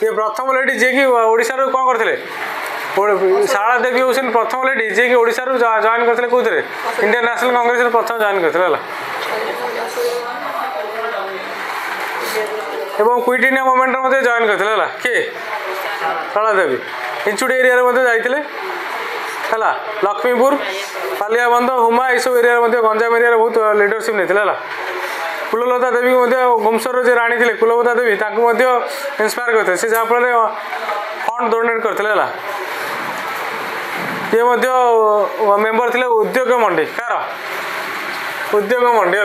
Speaker 1: ये प्रथम लेडी जी की ओडिशा रो कौन करते शारदा देवी हूँ प्रथम लेडी जी की ओडिशा रो जॉइन करते कौन इंडियन नेशनल कांग्रेस प्रथम जॉइन करते क्विट इंडिया मूवमेंट में जॉइन करते किए शारदा देवी इंचुड़ी एरिया जाते है लक्ष्मीपुर पालियाबंध हुमा यू एरिया गंजाम एरिया बहुत लीडरशिप नहीं कुललता देवी गुमसर जो राणी थे कुललता देवी इंस्पायर करते से जहाँफल फंड डोनेट करते ये मेंबर थे उद्योग मंडी कार उद्योग मंडी है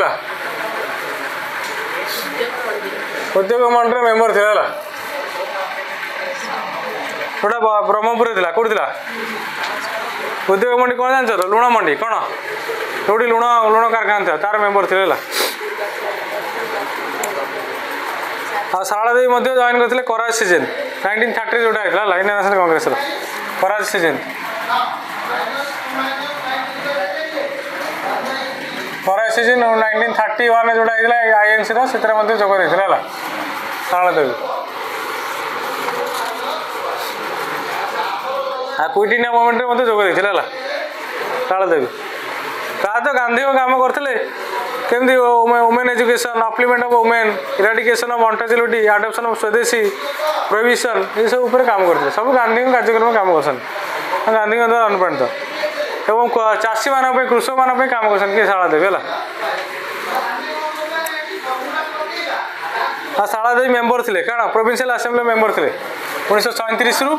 Speaker 1: उद्योग मंडी मेंबर थे गोटा ब्रह्मपुर थी कौटी उद्योग मंडी कौन जान लुण मंडी कौन जो लुण कारखाना था तार मेंबर थे शारदा देवी जॉइन करते कराची सीजन 1930 जोटा होता है Indian national Congress Karachi season Karachi season 1931 जोटा होता है आईएनसी से जोग देते है शारदा देवी क्विट इंडिया मूवमेंट जोग देते है शारदा देवी प्रायः तो गांधी काम करते केमती women education upliftment of women eradication of मॉन्टेजिलिटी एडॉप्शन ऑफ स्वदेशी प्रोविजन ये सब काम करते सब गांधी कार्यक्रम काम कर गांधी द्वारा अनुप्राणित एवं चाषी मान कृषक मान काम कर शारदा देवी है शारदा देवी मेंबर थे क्या प्रोविंशियल असेंबली मेंबर थे 1937 रु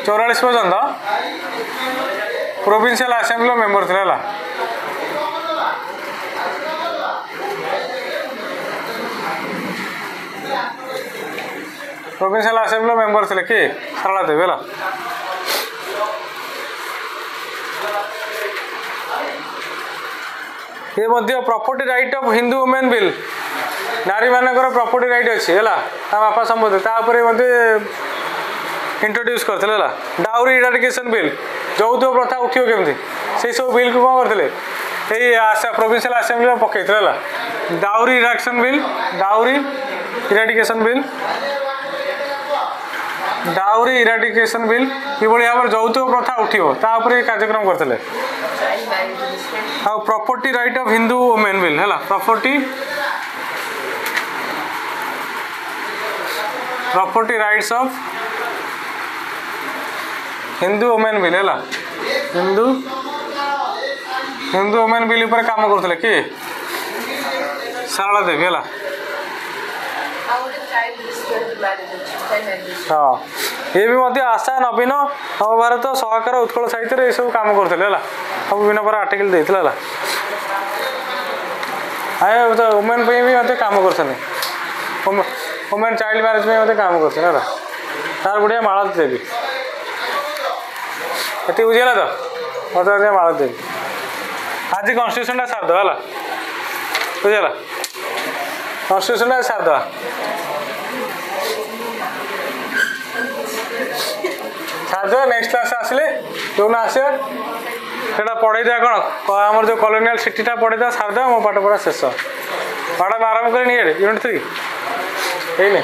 Speaker 1: 44 पर्यंत प्रोविंशियल असेंबली मेंबर थे है प्रोविंशियल असेंबली मेंबर थे कि शारदा देवी है ये property right of Hindu women bill नारी मानकर प्रॉपर्टी राइट अच्छी है बापा संपत्ति इंट्रोड्यूस करते डाउरी इराडिकेशन बिल यौतुक प्रथा उठो केमती से सब बिल को कौन करते यही प्रोविंशियल असेंबली में पकई dowry eradication bill dowry eradication bill कि भाव यौतुक प्रथा उठो कार्यक्रम करते property right of Hindu women bill है property rights of Hindu women bill है हिंदू वुमेन बिल पर काम करते कि शारदा देवी है हाँ ये भी आशा नवीन नवभारत सहकार उत्कल साहित्य ये सब काम करते सब विभिन्न प्रकार आर्टिकल देते आए तो वुमेन भी मत काम कर वुमेन चाइल्ड मैरेज में मत काम कर तार बढ़िया मालती देवी ये बुझीगला तो मत मालती देवी आज कन्स्टिट्यूशन सारद है बुझीगला कन्स्टिट्यूशन सारद सारद नेक्स्ट क्लास आसिले जो आसिया सेटा पढ़े दिया कौन आम जो कॉलोनियल सिटीटा पढ़े दिया सारद मो पाठ पढ़ा शेष मैडम आरम्भ करें यूनिट 3 है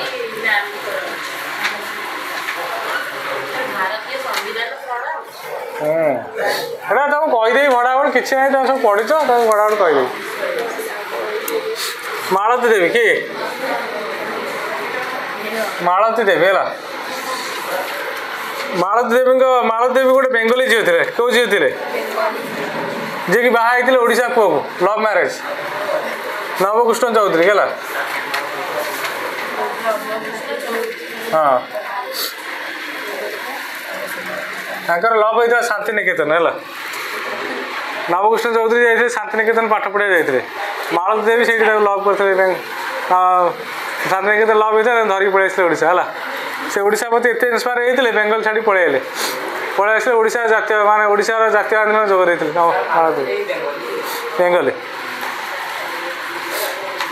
Speaker 1: এটা তুমি কইদেই ভড়াভড় কিছু নাই তুমি সব পড়িছ তুমি ভড়াভড় কইদেই মালতী দেবী কি মালতী দেবী ହେଲା ମାଳତୀ ଦେବୀ ଗୋଟେ ବେଙ୍ଗଲୀ ଝିଅ ଥିଲେ କେଉଁ ଝିଅ ଥିଲେ ଯିଏକି ବାହା ହେଇଥିଲେ ଓଡ଼ିଶା ପୁଅକୁ ଲଭ୍ ମ୍ୟାରେଜ୍ ନବକୃଷ୍ଣ ଚୌଧୁରୀ ହେଲା ହଁ ତାଙ୍କର ଲଭ୍ ହେଇଥିଲା ଶାନ୍ତିନିକେତନ ହେଲା ନବକୃଷ୍ଣ ଚୌଧୁରୀ ଯାଇଥିଲେ ଶାନ୍ତିନିକେତନ ପାଠ ପଢ଼ିବାକୁ ଯାଇଥିଲେ ମାଳତୀ ଦେବୀ ସେଇଠି ତାକୁ ଲଭ୍ କରିଥିଲେ ଶାନ୍ତିନିକେତନ ଲଭ୍ ହେଇଥିଲା ଧରିକି ପଳେଇ ଆସିଥିଲେ ଓଡ଼ିଶା ହେଲା ସେ ଓଡ଼ିଶା ପ୍ରତି ଏତେ ଇନ୍ସପାୟାର ହେଇଥିଲେ ବେଙ୍ଗଲ ଛାଡ଼ି ପଳେଇ ଆସିଲେ ଓଡ଼ିଶା ଜାତୀୟ ମାନେ ଓଡ଼ିଶାର ଜାତୀୟ ଆନ୍ଦୋଳନ ଯୋଗ ଦେଇଥିଲେ ମାଳତୀ ବେଙ୍ଗଲୀ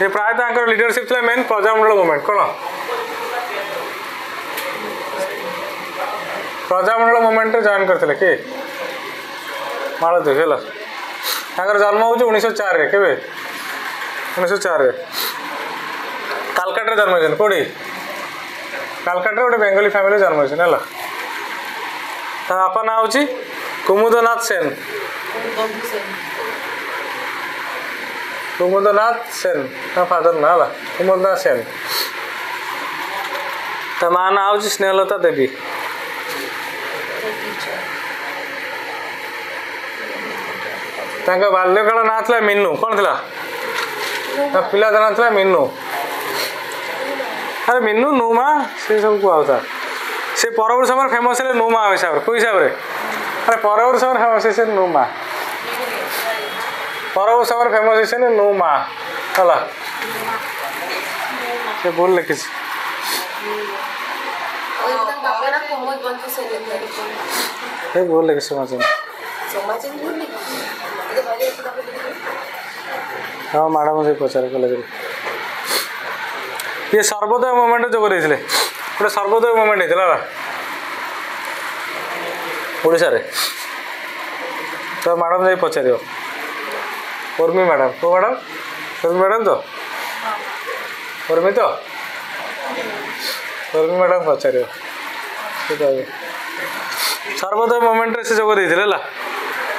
Speaker 1: ଏ ପ୍ରାୟତଃ ତାଙ୍କର ଲିଡରସିପ୍ ଥିଲା ମେନ୍ ପ୍ରଜାମଣ୍ଡଳ ମୁଭମେଣ୍ଟ କ'ଣ प्रजामंडल मुवमेंट जॉइन करते कि मालती है जन्म हो 1904 के 1904 कालकाटा जन्म हो कौटी कालकाटा गोटे बेंगली फैमिली जन्म होना बापा ना हूँ कुमुदनाथ सेन कुमुदनाथ सेन फादर ना है कुमुदनाथ सेन माँ ना हूँ स्नेहलता देवी बाल्यकाल ना था मीनू कौन थी पिला ना था मीनू अरे मीनू नुमा से सब कहता से परवर्ती समय फेमस है नुमा हिसाब से हिसाब से अरे परवर्ती समय फेमस है नुमा परवर्ती समय फेमस है नुमा है से भूल लिखी भूल लिखी समाचार हाँ मैडम से पचार कॉलेज ये सर्वोदय मुवमेंट जो गोटे सर्वोदय मुवमेंट होता ओडिशा रे तो मैडम जाई पचार उर्मी मैडम को मैडम उर्मी मैडम तो उर्मी मैडम पचार सर्वोदय मुवमेंट से जोग देते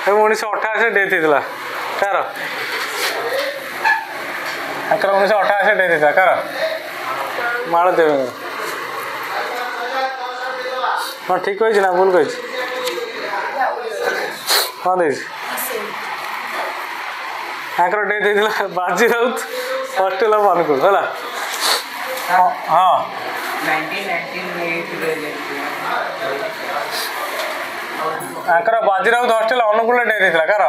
Speaker 1: 1988 डेथ होता कार 1988 डेथ होता कार मालती देवी हाँ ठीक कही ना भूल कही हाँ दे डेथ होता बाजी राउत हॉस्टेल ऑफ अनुकूल है हाँ बाजी राउत हॉस्टेल अनुकूल डेथ होता कार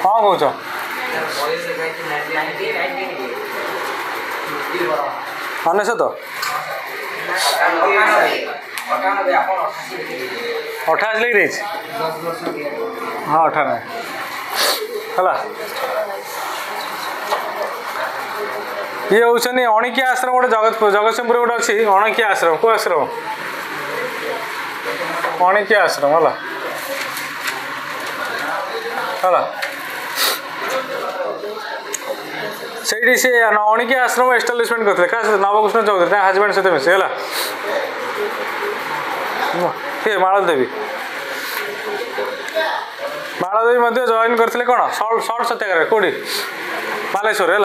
Speaker 1: हाँ कौच अनेशत 88 लिख रही हाँ 98 है ये हूँ अणिकिया आश्रम गोटे जगतसिंहपुर गोटे अच्छी अणिकिया आश्रम कौ आश्रम अणिकिया आश्रम है से से अणिकिया आश्रम एस्टाब्लिशमेंट करते क्या नवकृष्ण चौधरी हजबैंड सहित मिसे है किए मालती देवी जॉइन करते कौन सल्ट सत्याग्रह कौटी बालेश्वर है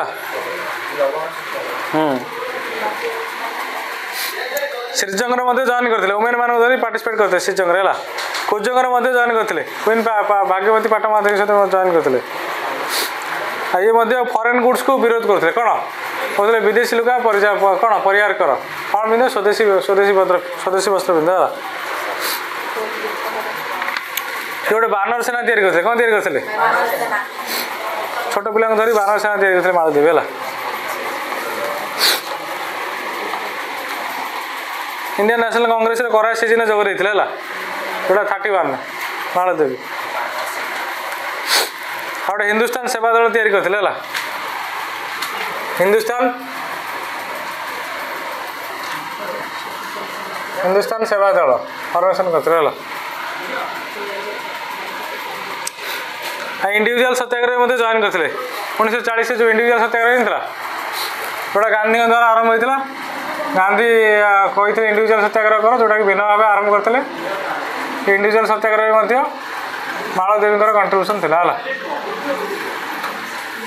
Speaker 1: श्रीजंगर जॉइन करते वुमेन मान पार्टिसिपेट करते श्रीजंगर है कुजंगर जॉइन करते क्वीन भाग्यवती पाठ माधवी सहित जॉइन करते ये फॉरेन गुड्स को विरोध करते कौन कहते विदेशी लुगा कौन परिहार कर कौन पिंध स्वदेशी वस्त्र पिंध गोटे बानर सेना तैयारी करते कौन तैयारी करते छोट पिला धरी बानर सेना तैयारी मालदेवी है। Indian national Congress Karachi season जोग देते है जोटा 31 मालदेवी। गोटे हिंदुस्तान सेवा दल तैयारी करते है। हिंदुस्तान सेवा दल फॉर्मेशन करते है। इंडिविजुअल सत्याग्रह जॉइन करते 1940 जो इंडिविजुअल सत्याग्रह नहीं जोटा गांधी द्वारा आरंभ होता। गांधी कहते इंडिविजुअल सत्याग्रह कर जोटा कि भिन्न भाव आरंभ करते। इंडिविजुअल सत्याग्रह मालदेवी कंट्रीब्यूशन थिला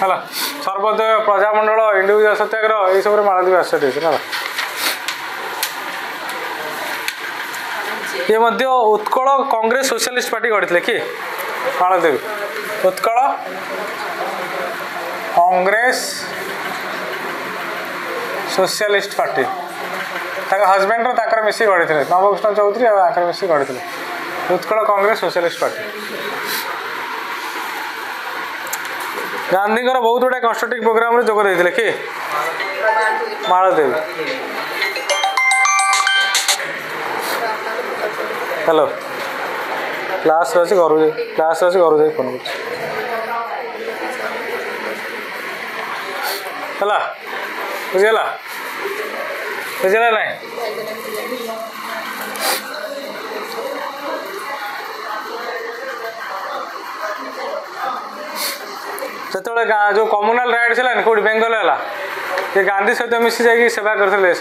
Speaker 1: है। सर्वोदय प्रजामंडल इंडिविजुअल सत्याग्रह ये सब मालदेवी एसोसिएट है। ये मध्य उत्कल कांग्रेस सोशलिस्ट पार्टी गढ़ी कि मालदेवी Utkal Congress socialist party husband तर मिसी गढ़ी नवकृष्ण चौधरी और मिसी गढ़ी Utkal Congress socialist party. Gandhi बहुत गुड़ा कन्स्ट्रक्टिव प्रोग्राम जोग देते कि मालदेवी। हेलो क्लास अच्छी घर जा फोन कर बुझीगला बुझीगला ना से जो कम्युनाल राइट है कौट बेंगल है ये गांधी सहित मिसी जा सेवा करते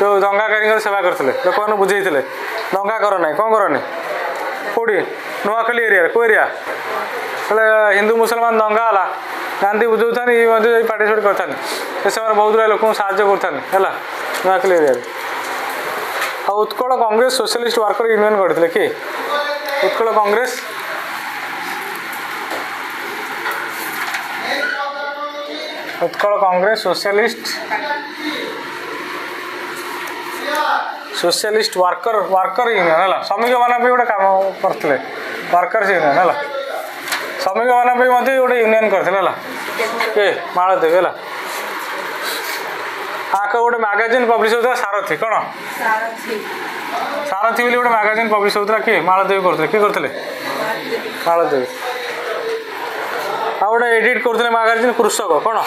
Speaker 1: जो दंगाकारी सेवा करते लोक मैंने बुझे दंगा कर ना कौन करनी कौटी नुआखली एरिया कौ एरिया हिंदू मुसलमान दंगा है गांधी बुझाता पार्टिसिपेट करते से बहुत गुड़ा लोक साहय Noakhali area. Utkal Congress socialist worker union गढ़ी कि Utkal Congress socialist worker union है। श्रमिक मान गोटे काम करते वर्कर्स यूनियन है। श्रमिक मान गोटे यूनियन करते ये मालदेवी है। आक गोटे मैगजीन पब्लिश होता सारथी कौन सारथी बोली गोटे मैगजीन पब्लिश होता कि मालदेवी करते मालदेवी। आ गोटे एडिट करते मैगजीन कृषक कौन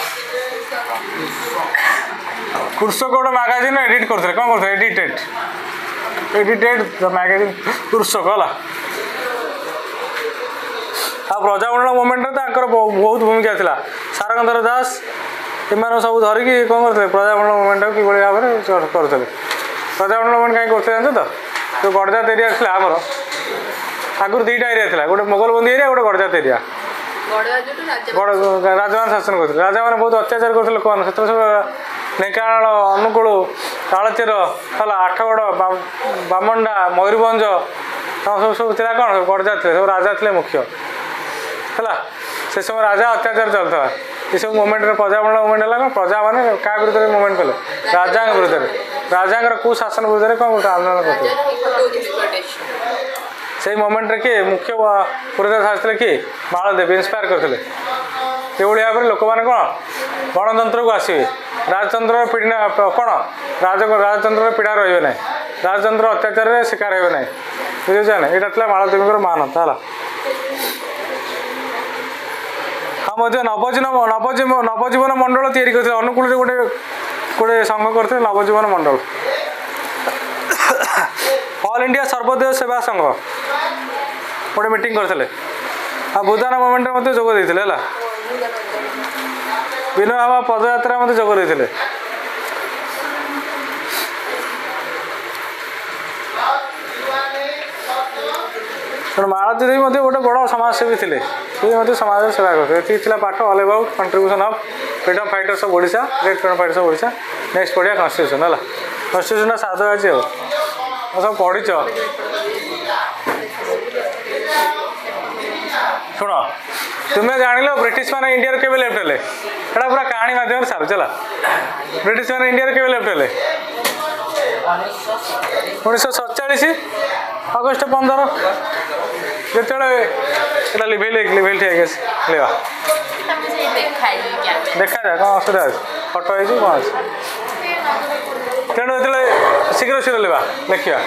Speaker 1: कृषक गोटे मैगजीन एडिट करते कौन करते एडिटेड मैगजीन कृषक है। आ प्रजामंडल मूवमेंट बहुत भूमिका था। सारंगधर दास इन सब धरिकी कौन करते प्रजामंडल मूवमेंट कि भाव में करते। प्रजामंडल मूवमेंट कहीं करते जानते तो जो गड़जात एरिया था आमर आगुरी 2टा एरिया था गोटे मोगलबंदी एरिया गोटे गड़जात एरिया राजा शासन करते। राजा मैंने बहुत अत्याचार करते लोक मैंने सब ढेंकानाल अनुगुल तालचेर है आठगड़ बामंडा मयूरभंज सब सब थी कौन गड़जा थे सब राजा थे मुख्य है। से समय राजा अत्याचार चलता ये सब मुवमेंट प्रजामंडल मुवमेंट है प्रजा मैंने क्या विरुद्ध में मुवमेंट कले राजा विरुद्ध राजा कुशासन विरुद्ध कौन गोटे आंदोलन करते। से मोमेंट रे किए मुख्य पुरोहित आसते कि मालदेवी इन्स्पायर करते ये भाव में लोक मैंने कौन गणतंत्र को आसवे राजतंत्र पीड़ा कौन राजतंत्र पीड़ा रे ना राजतंत्र अत्याचार शिकार हो ना बुझे ना यहाँ मालदेवी मानता है। हाँ नवजीवन मंडल तैयारी करते अनुकूल गोटे गोटे संघ करते नवजीवन मंडल। ऑल इंडिया सर्वोदय सेवा संघ गोटे मीटिंग करते भूदान मुवमेंट जोग देते है। विनोबा भावे पदयात्रा जोग देते। मालदेवी गोटे बड़ समाजसेवी थे ये समाज सेवा करते पाठ all about contribution of freedom fighters of Odisha great freedom fighters of Odisha. Next पढ़िया कन्स्टिट्यूशन है कन्स्टिट्यूशन साध आज सब पढ़ी शुण तुम्हें जान लो ब्रिटिश मैंने इंडिया के लेफ्ट हेले एटा पूरा कहानी माध्यम सारू चला ब्रिटिश मैंने इंडिया के लेफ्ट हेले 1947 अगस्ट 15 जो लिभेल ठीक है। ଦେଖାଯାଏ କ'ଣ ଅସୁବିଧା ଅଛି ଫଟୋ ହେଇଛି କ'ଣ ଅଛି ତେଣୁ ଯେତେବେଳେ ଶୀଘ୍ର ଶୀଘ୍ର ଲେଖିବା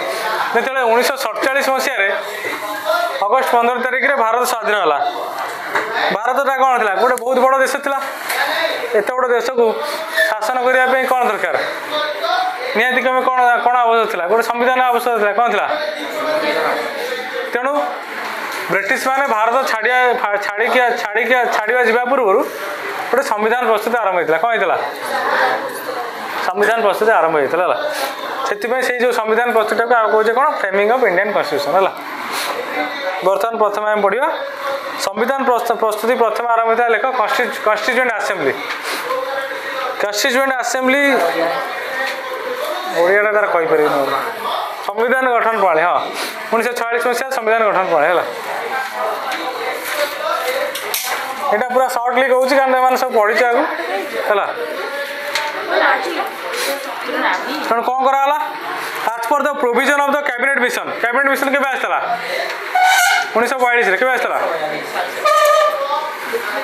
Speaker 1: ଯେତେବେଳେ 1947 ମସିହାରେ ଅଗଷ୍ଟ 15 ତାରିଖରେ ଭାରତ ସ୍ୱାଧୀନ ହେଲା ଭାରତଟା କ'ଣ ଥିଲା ଗୋଟେ ବହୁତ ବଡ଼ ଦେଶ ଥିଲା ଏତେ ବଡ଼ ଦେଶକୁ ଶାସନ କରିବା ପାଇଁ କ'ଣ ଦରକାର ନିହାତି କେବେ କ'ଣ କ'ଣ ଆବଶ୍ୟକ ଥିଲା ଗୋଟେ ସମ୍ବିଧାନ ଆବଶ୍ୟକ ଥିଲା କ'ଣ ଥିଲା ତେଣୁ ବ୍ରିଟିଶ ମାନେ ଭାରତ ଛାଡ଼ିବା ଯିବା ପୂର୍ବରୁ ଗୋଟେ ସମ୍ବିଧାନ ପ୍ରସ୍ତୁତି ଆରମ୍ଭ ହେଇଥିଲା କ'ଣ ହେଇଥିଲା ସମ୍ବିଧାନ ପ୍ରସ୍ତୁତି ଆରମ୍ଭ ହେଇଥିଲା ହେଲା ସେଥିପାଇଁ ସେଇ ଯେଉଁ ସମ୍ବିଧାନ ପ୍ରସ୍ତୁତିଟାକୁ ଆମେ କହୁଛେ କ'ଣ ଫ୍ରେମିଂ ଅଫ୍ ଇଣ୍ଡିଆନ୍ କନଷ୍ଟିଟ୍ୟୁସନ୍ ହେଲା ବର୍ତ୍ତମାନ ପ୍ରଥମେ ଆମେ ପଢ଼ିବା ସମ୍ବିଧାନ ପ୍ରସ୍ତୁତି ପ୍ରଥମେ ଆରମ୍ଭ ହେଇଥିଲା ଲେଖ କନଷ୍ଟିଚ୍ୟୁଏଣ୍ଟ ଆସେମ୍ବଲି କନଷ୍ଟିଚ୍ୟୁଏଣ୍ଟ ଆସେମ୍ବଲି ଓଡ଼ିଆଟା ତାର କହିପାରିବିନି ସମ୍ବିଧାନ ଗଠନ ପ୍ରଣାଳୀ ହଁ 1946 ମସିହା ସମ୍ବିଧାନ ଗଠନ ପ୍ରଣାଳୀ ହେଲା এটা পুরা শর্টলি কହୁଛି କାରଣ ଏମାନେ ସବୁ ପଢ଼ିଛ ଆଗକୁ ହେଲା ତେଣୁ କ'ଣ କରାଗଲା ଆଜ୍ per the provision of the cabinet mission କେବେ ଆସିଥିଲା 1942 କେବେ ଆସିଥିଲା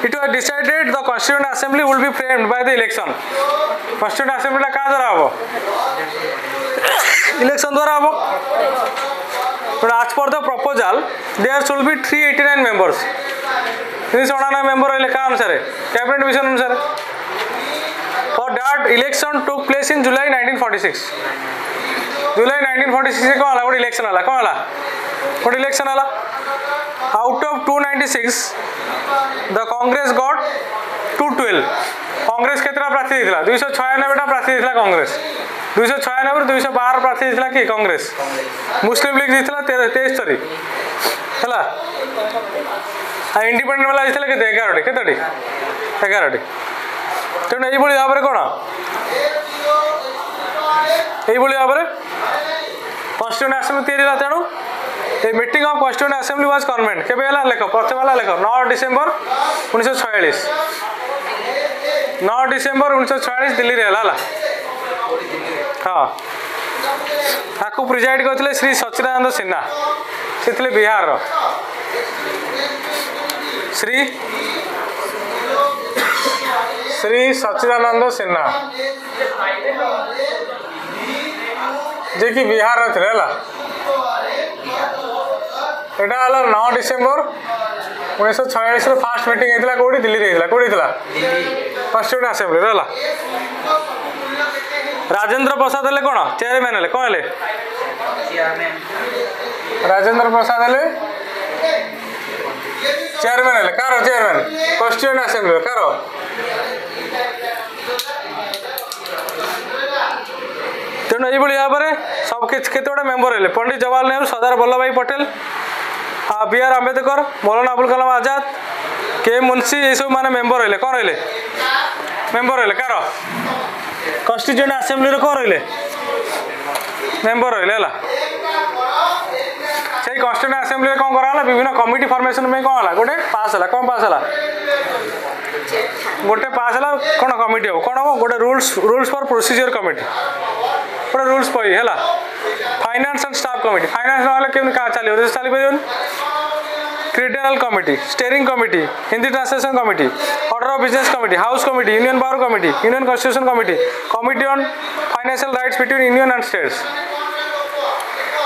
Speaker 1: It was decided the Constituent Assembly will be framed by the election. Constituent Assembly का द्वारा हबो इलेक्शन द्वारा हबो But as per the proposal there should be 389 members 389 member रहले का अनुसार कैबिनेट मिशन अनुसार For that election took place in July 1946 July 1946 से कौन होला इलेक्शन होला कौन होला कोड इलेक्शन होला Out of 296 the Congress got 212 Congress केतरा प्रार्थी दिला 296 टा प्रार्थी दिला कांग्रेस 296 ରୁ 212 प्रार्थी दिला कि कांग्रेस मुस्लिम लीग दिला 73 हला आ इंडिपेंडेंट वाला दिला के 11 टी केतडी 11 टी तेणु एई भली भाबरे कोन एई भली भाबरे कॉन्स्टिट्यूएंट असेंबली तैयारी होला तेणु The meeting of Constituent Assembly was convened. केबे हला लेखो प्रथम हला लेखो 9 डिसेंबर 1946 9 डिसेंबर 1946 दिल्ली रे हला हां आकु प्रेसिडेंट करथिले श्री सच्चिदानंद सिन्हा से थिले बिहार रो श्री सच्चिदानंद सिन्हा जे कि बिहार रो थिले हला एटा हला 9 डिसेंबर 1946 रो फर्स्ट मीटिंग हेतला कोडी दिल्ली रे हेतला कोडी हेतला कॉन्स्टिट्यूएंट असेंबली रे हला राजेंद्र प्रसाद ले कोन चेयरमैन ले कोन ले राजेंद्र प्रसाद ले चेयरमैन ले कारो चेयरमैन कॉन्स्टिट्यूएंट असेंबली कारो तेणु ये भाव में सब केतोटा मेम्बर है पंडित जवाहरलाल नेहरू सरदार वल्लभ भाई पटेल बी.आर. आंबेडकर मौलाना अबुल कलाम आजाद के मुंशी ये सब माने मेम्बर रहिले कौन रहिले मेम्बर रहिले कार कॉन्स्टिट्यूएंट असेंबली कौन रहिले मेम्बर रहिले हला से कॉन्स्टिट्यूएंट असेंबली कौन कराला विभिन्न कमिटी फॉर्मेशन में कौन हला गोटे पास हला कौन पास हला गोटे पास हला कौन कमिटी हो कौन हो गोटे रूल्स फॉर प्रोसीजर कमिटी गोटे रूल्स पई हला finance and staff committee finance ना केमन का चलियो रे चली परियो critical committee steering committee Hindi translation committee order of business committee house committee union bar committee union constitution committee committee on financial rights between union and states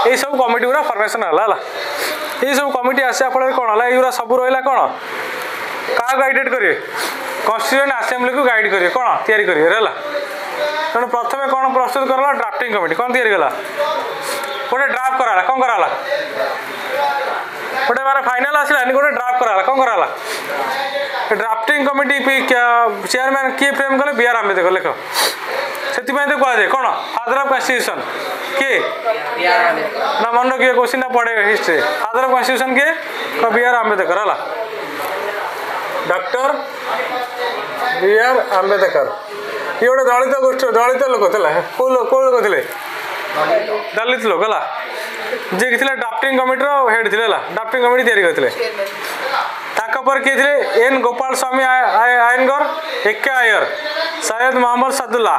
Speaker 1: ये सब committee गुरा फॉर्मेशन हला ये सब कमिटी आसे फल कोन हला युरा सब रहला कोन का गाइडेड करिए कॉन्स्टिट्यूएंट असेंबली को गाइड करिए कोन तयारी करिए रहला तेणु प्रथम कौन प्रस्तुत कराला ड्राफ्टिंग कमिटी कौन तैयारी कला गोटे ड्राफ्ट कराला कौन कराला गोटे बार फाइनल आसला गोटे ड्राफ्ट कराला कौन कराला ड्राफ्टिंग कमिटी चेयरमैन किए फ्रेम कले बी.आर. आंबेडकर लेख से तो कहुए कौन फादर ऑफ कॉन्स्टिट्यूशन किए ना मन रखिए क्वेश्चन ना पढ़े हिस्ट्री फादर ऑफ कॉन्स्टिट्यूशन किए बी.आर. आंबेडकर हला डॉक्टर बी.आर. आंबेडकर ये गोटे दलित गोष्ठी दलित लोक थे कौ लोक थे दलित लोक है जी कि ड्राफ्टिंग कमिटी हेड थे ड्राफ्टिंग कमिटी तैयारी करते पर किए थे N Gopal Swami Ayyangar A K. Ayyar Syed Mohammad Saadulla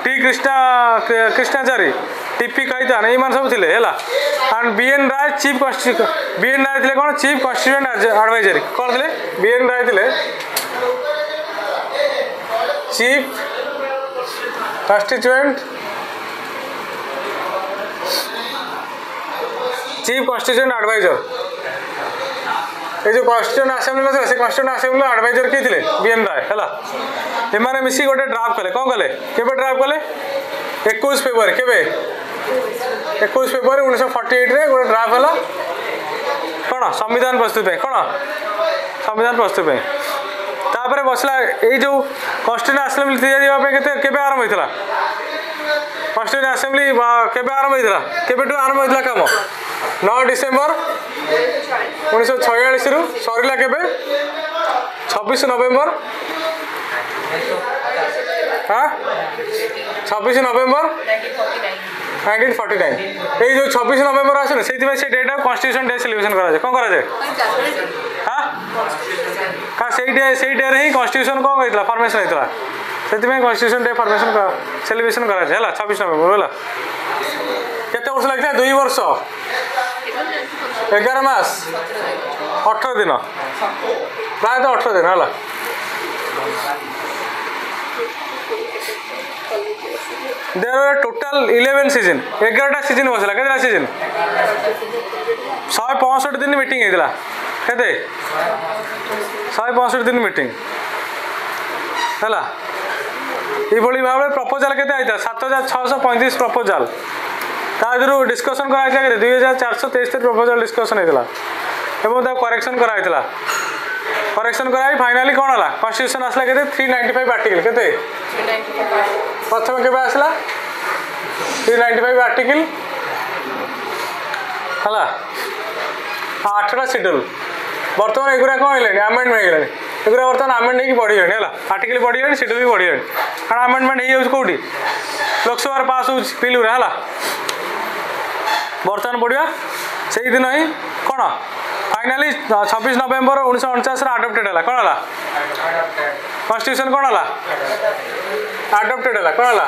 Speaker 1: T Krishnamachari T P. Khaitan ये सब थे and B N. Rau B N. Rau थे कौन चीफ कॉन्स्टिट्यूएंट एडवाइजरी कौन थे बी.एन. राय थे chief constituent chief constituent adviser ये जो कॉन्स्टिट्यूएंट असेंबली ना से कॉन्स्टिट्यूएंट असेंबली एडवाइजर किए थे बीएन राय है एमाने मिसी गोटे ड्राफ्ट कले कौन कले केबे ड्राफ्ट कले 21 फेब्रुआरी केबे 21 फेब्रुआरी 1948 रे गोटे ड्राफ्ट हला कौन संविधान प्रस्तुत पे कौन संविधान प्रस्तुत पे तापर बसला ये जो कॉन्स्टिट्यूएंट असेंबली दिया दिवा पे केबे आरंभ होइतला कॉन्स्टिट्यूएंट असेंबली केबे आरंभ होइतला केबेटू आरंभ होइतला काम 9 डिसेम्बर 1946 रु सरिला केबे 26 नवेम्बर हाँ 26 नवेम्बर 1949 ये जो 26 नवेम्बर आसे से date of constitution day celebration करा जाए कौन करा जाए हाँ का से डे रे ही कॉन्स्टिट्यूशन कौन होइतला फॉर्मेशन होइतला से कॉन्स्टिट्यूशन डे फॉर्मेशन का सेलिब्रेशन करा जाए है 26 नवेम्बर होला केते वर्ष लगता 2 वर्ष 11 मास 18 दिन प्राय 18 दिन है देर आर टोटाल 11 सीजन 11टा सीजन बसला केतना सीजन 165 दिन मीटिंग होइतला केते 165 दिन मीटिंग हैला ये भली भाव प्रपोजल केते आइता 7635 प्रपोजल तादरू डिस्कशन कराइतला केते 2473 प्रपोजल डिस्कशन होइतला एवं ता करेक्शन कराइतला करेक्शन कराई फाइनली कौन है कॉन्स्टिट्यूशन आसला केते 395 आर्टिकल केते प्रथम केबे आसला 395 आर्टिकल हला 8टा शेड्यूल बर्तमान एगुरा कौन है अमेंडमेंट हो एगुरा बर्तमान अमेंड नहीं बढ़ी है आर्टिकल बढ़ी शेड्यूल भी बढ़ी कारण अमेंडमेंट हो कौटी लोकसभा पास हो बिल है बर्तमान बढ़िया से दिन ही कौन फाइनाली 26 नवेम्बर 1949 आडप्टेड है कौन है कॉन्स्टिट्यूशन कौन है आडप्टेड है कौन है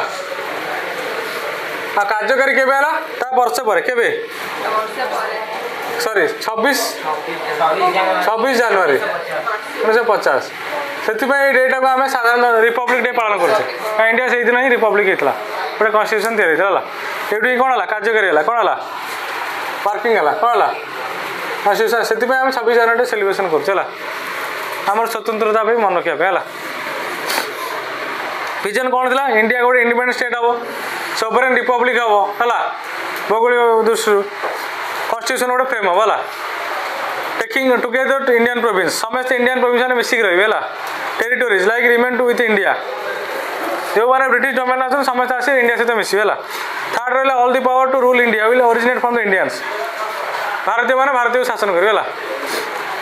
Speaker 1: कार्यकारी केबे है ता वर्ष पर केबे सॉरी 26 जनवरी 1950 से डेटा को आम साधारण रिपब्लिक डे पालन कर इंडिया से दिन ही रिपब्लिक होता गोटे कॉन्स्टिट्यूशन तैयारी होता कौन है कार्यकारी है कौन है पार्किंग है कौन है कॉन्स्टिट्यूशन से 26 जनवरी सेलिब्रेशन कर स्वतंत्रता मन रखा है विजन कौन था इंडिया गोटे इंडिपेंडेंट स्टेट हम सोवरेन रिपब्लिक हम है भौगोलिक दृष्टि कॉन्स्टिट्यूशन गोटे फ्रेम हम है टेकिंग टुगेदर इंडियन प्रोविंस समस्त इंडियन प्रोविंस में मिसिक रही है territories like remain to with India जो मैंने ब्रिटिश डोमेन अच्छे समस्त आस इंडिया सहित मिसवे है थर्ड रहा all the power to rule India will originate from the Indians भारतीय मैंने भारतीय शासन करेगा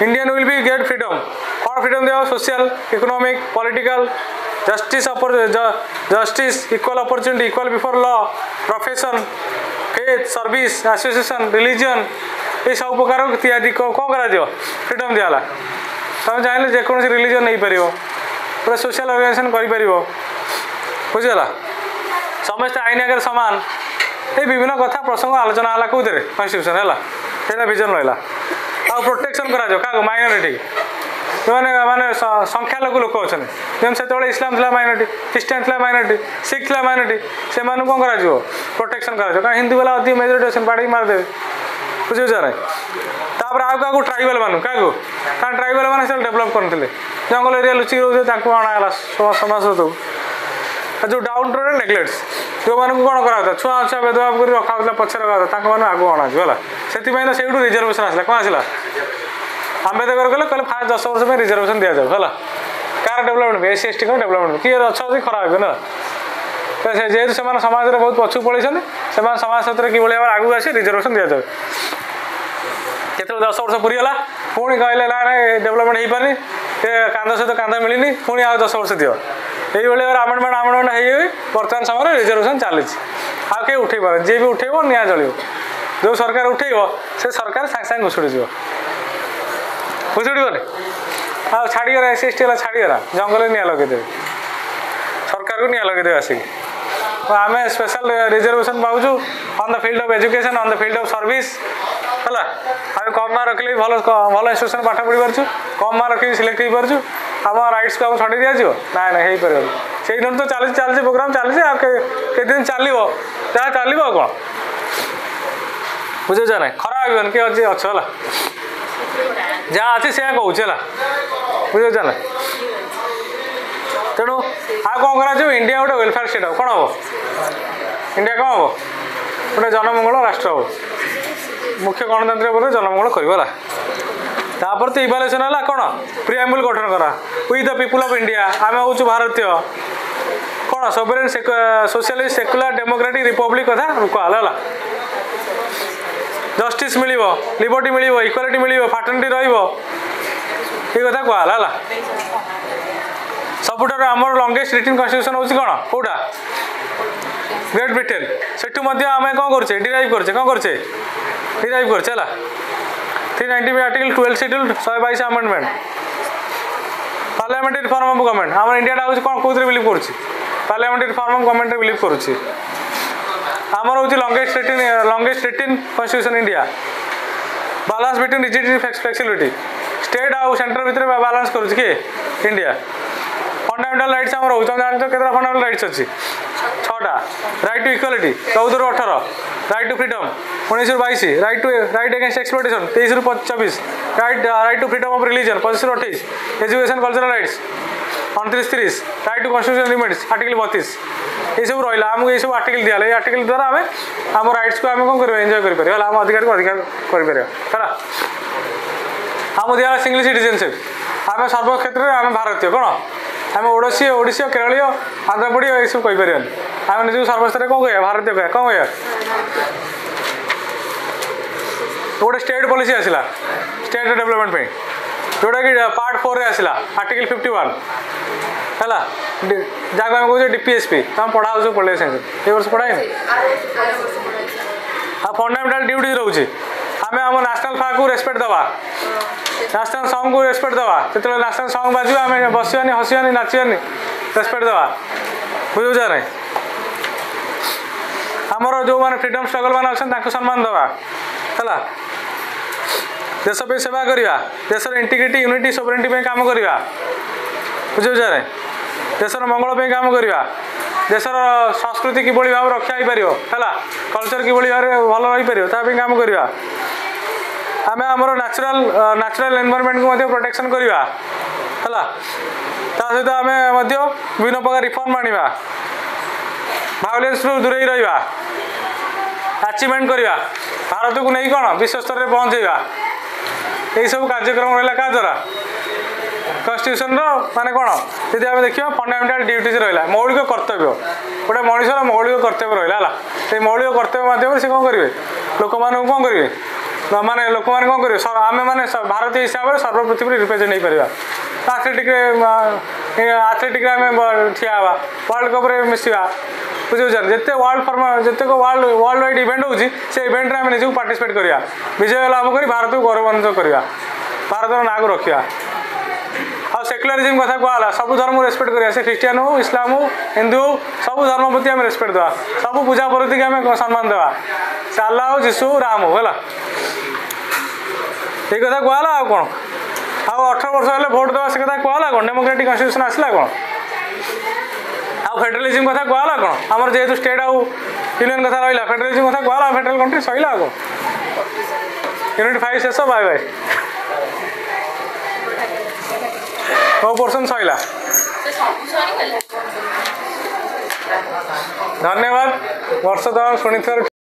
Speaker 1: Indian will be get freedom कौन फ्रीडम दिया social economic political justice equal opportunity equal before law profession faith service association religion ये सब प्रकार इत्यादि कौन कर फ्रीडम दिया तुम चाहिए जेकोसी रिलीजन नहीं पार पूरा सोशल ऑर्गेनाइजेशन कर बुझीगला समस्त आईन आगे सामान ये विभिन्न कथा प्रसंग आलोचना है कौन कॉन्स्टिट्यूशन है विजन रहा आ प्रोटेक्शन करा माइनॉरिटी जो मैंने संख्यालघु लोक अच्छा जब से इस्लाम था माइनॉरिटी क्रिश्चियन था माइनॉरिटी सिख था माइनॉरिटी से कौन कर प्रोटेक्शन करा हिंदू वाला अधिक मेजोरिटी अच्छे बाड़ी मारदेवे बुझे ना तापर आउ क्या ट्राइबल मान क्या कारण ट्राइबल मैंने डेभलप करते जंगल एरिया लुचिक रोचे अणाला समाज जो डाउन टू नेग्लेक्ट्स जो मैंने कौन करा छुआ छुआ भेदभाव कर रखा पछे रखा आगे अणाला से रिजर्वेशन आसला कौन आसला आंबेडकर कले कहले फास्ट 10 वर्ष में रिजर्वेशन दिया जाए कार डेवलपमेंट एस सी को डेवलपमेंट किए अच्छा खराब है ना तो जेहतु से समाज में बहुत पछू पड़े समाज सहित कि भाव आगू आसी रिजर्वेशन दि जाए केत 10 वर्ष पूरीगला पुणी कहले डेवलपमेंट हो पारे कांध सहित कांध मिलनी पुणी आ 10 वर्ष दियो ये आमेंडमेंट हो बर्तमान समय रिजर्वेशन चली आउ कहीं उठे पारे जी भी उठेब निआ जल जो सरकार उठेब से सरकार सागे सागे घुषुड़ी जी बुझुड़े हाँ छाड़गला एस सी एस छाड़गला जंगल निआ लगेदेवे सरकार को निआ लगेदेवे आसिक आम स्पेशल रिजर्वेशन पाचु on the field of education on the field of service है आम कम मार्क रखिले भल भल इंस्टीट्यूशन पाठ पढ़ी पार्छु कम मार्क रखिले सिलेक्ट हो पार्छु आम राइट्स को छड़े दिया ना ना हो पार से दिन तो चली चलती प्रोग्राम चलती के दिन चलो जहाँ चलो कौन बुझे ना खराब किए अच्छे अच्छे है जहाँ अच्छे से कौच है बुझे ना तेणु आ कौन कर इंडिया गोटे वेलफेयर स्टेट हम कौन हम इंडिया कौन हम गोटे जनमंगल राष्ट्र हम मुख्य गणतंत्र पद जनमंगल कर तापर तो इवाल्यूएसन है कौन प्रिएम्बल गठन करा we the people of India आम हूँ भारतीय कौन sovereign socialist secular democratic republic कथा कहला जस्टिस मिल लिबर्टी मिल इक्वालिटी मिल फाटर्निटी रही कथा कहला सबुठार आम लंगेस्ट रिटन कन्स्टिट्यूशन हूँ कौन कौटा ग्रेट ब्रिटेन सेठू आम कौन करे डिराइव करे कौन करे डिराइव करे 390 article 12 schedule 122 amendment parliamentary reform of government आम इंडिया हूँ कौन कौन बिलीव कर parliamentary reform of government believe करुच्ची आमर हूँ longest written constitution India balance between rigidity flexibility state आउ सेंटर भितर बैलेंस करुच्ची किए इंडिया फंडामेंटल राइट्स आम रोज जान के फंडामेंटल राइट्स अच्छी 6टा राइट टू इक्वालिटी 14 ରୁ 18 राइट टू फ्रीडम 19 ରୁ 22 राइट अगेंस्ट एक्सप्लॉयटेशन 23 ରୁ 24 right to freedom of religion 25 ରୁ 28 education cultural rights 29-30 right to constitution limits article 32 ये सब रहा आमको ये सब आर्टिकल दिया ये आर्टिकल द्वारा आम आम राइट्स को आम कौन कर एंजॉय करें आम अधिकार को अधिकार कर आम दिया सिंगल सिटीजनशिप आम सर्वक्षेत्र में आम भारतीय कौन आम ओडिशी केरलीय आंध्रपड़ी ये सब कहीपर आम निजी सर्वस्तर कौन कह भारतीय कह कौन कह गोटे स्टेट पॉलिसी आसला स्टेट डेवलपमेंट जोटा कि पार्ट 4 रे आसला आर्टिकल 51 है जहाँ आम कहे डीपीएसपी तुम पढ़ा सब पढ़े ये वर्ष पढ़ाई हाँ फंडामेंटाल ड्यूटी रोचे आम आम नेशनल फ्लैग को रेस्पेक्ट दवा नेशनल सॉन्ग को रेस्पेक्ट दवा जो नेशनल सॉन्ग बाजू आम बसवानी हसवानी नाचवानी रेस्पेक्ट दवा बुझे ना आमर जो मैंने फ्रीडम स्ट्रगल मैंने अच्छा सम्मान दवा है देश पे सेवा करवा देशर इंटीग्रिटी यूनिटी सोवरेनिटी काम करवा बुझे ना देशर मंगल पे काम करवा देशर संस्कृति किभली भाव रक्षा हो पार है कल्चर किभली भाव भल रही पार काम करवा आम आमर नेचुरल एनवायरनमेंट को प्रोटेक्शन करवा है सहित आम विभिन्न प्रकार रिफॉर्म आनिबा भायोलेंस रु दूरे रहा अचीवमेंट करवा भारत को नहीं कौन विश्व स्तर में पहुँचेगा यही सब कार्यक्रम रहा क्या द्वारा कन्स्टिट्यूशन माने कौन जब आम देखिए फंडामेंटाल ड्यूटीज रहा मौलिक कर्तव्य गोटे मनुष्यर मौलिक कर्तव्य रहा है मौलिक कर्तव्य माध्यम से कौन करेंगे लोक मान कौन करेंगे माने लोक मैंने कौन करेंगे आम मैंने भारतीय हिसाब से सर्वपृथ्वी रिप्रेजेंट नहीं पार आथलेटिक आम ठिया वर्ल्ड कप मिसवा बुझे जिते वर्ल्ड फर्म जितक वर्ल्ड वाइड इवेंट हो इवेंट में निजी पार्टिसिपेट करवा विजय लाभ कर भारत को गौरवान्वित करवा भारत ना को रखा आ सेक्युलरिज्म कथा कहला सब धर्म रेस्पेक्ट करा से ख्रीस्टियान हो इस्लाम हो हिंदू हो सब धर्म प्रति आम रेस्पेक्ट देवा सब पूजा प्रति की आम सम्मान देवा से अल्लाह हो जीशु राम हो है ये कथा कहला आ कौन आ 18 वर्ष हेल्ले भोट देवा से कथा कहला कौन डेमोक्रेटिक कन्स्टिट्यूशन आसला कौन आ फेडरलिज्म कथा कहला कौन आमर जेहेतु स्टेट आउ यूनियन कथा रहा फेडरलिज्म कथा कहला फेडरल कंट्री सैला कौन यूनिट 5 शेष बाय बाय 9% सैला धन्यवाद वर्ष दौरान शुणी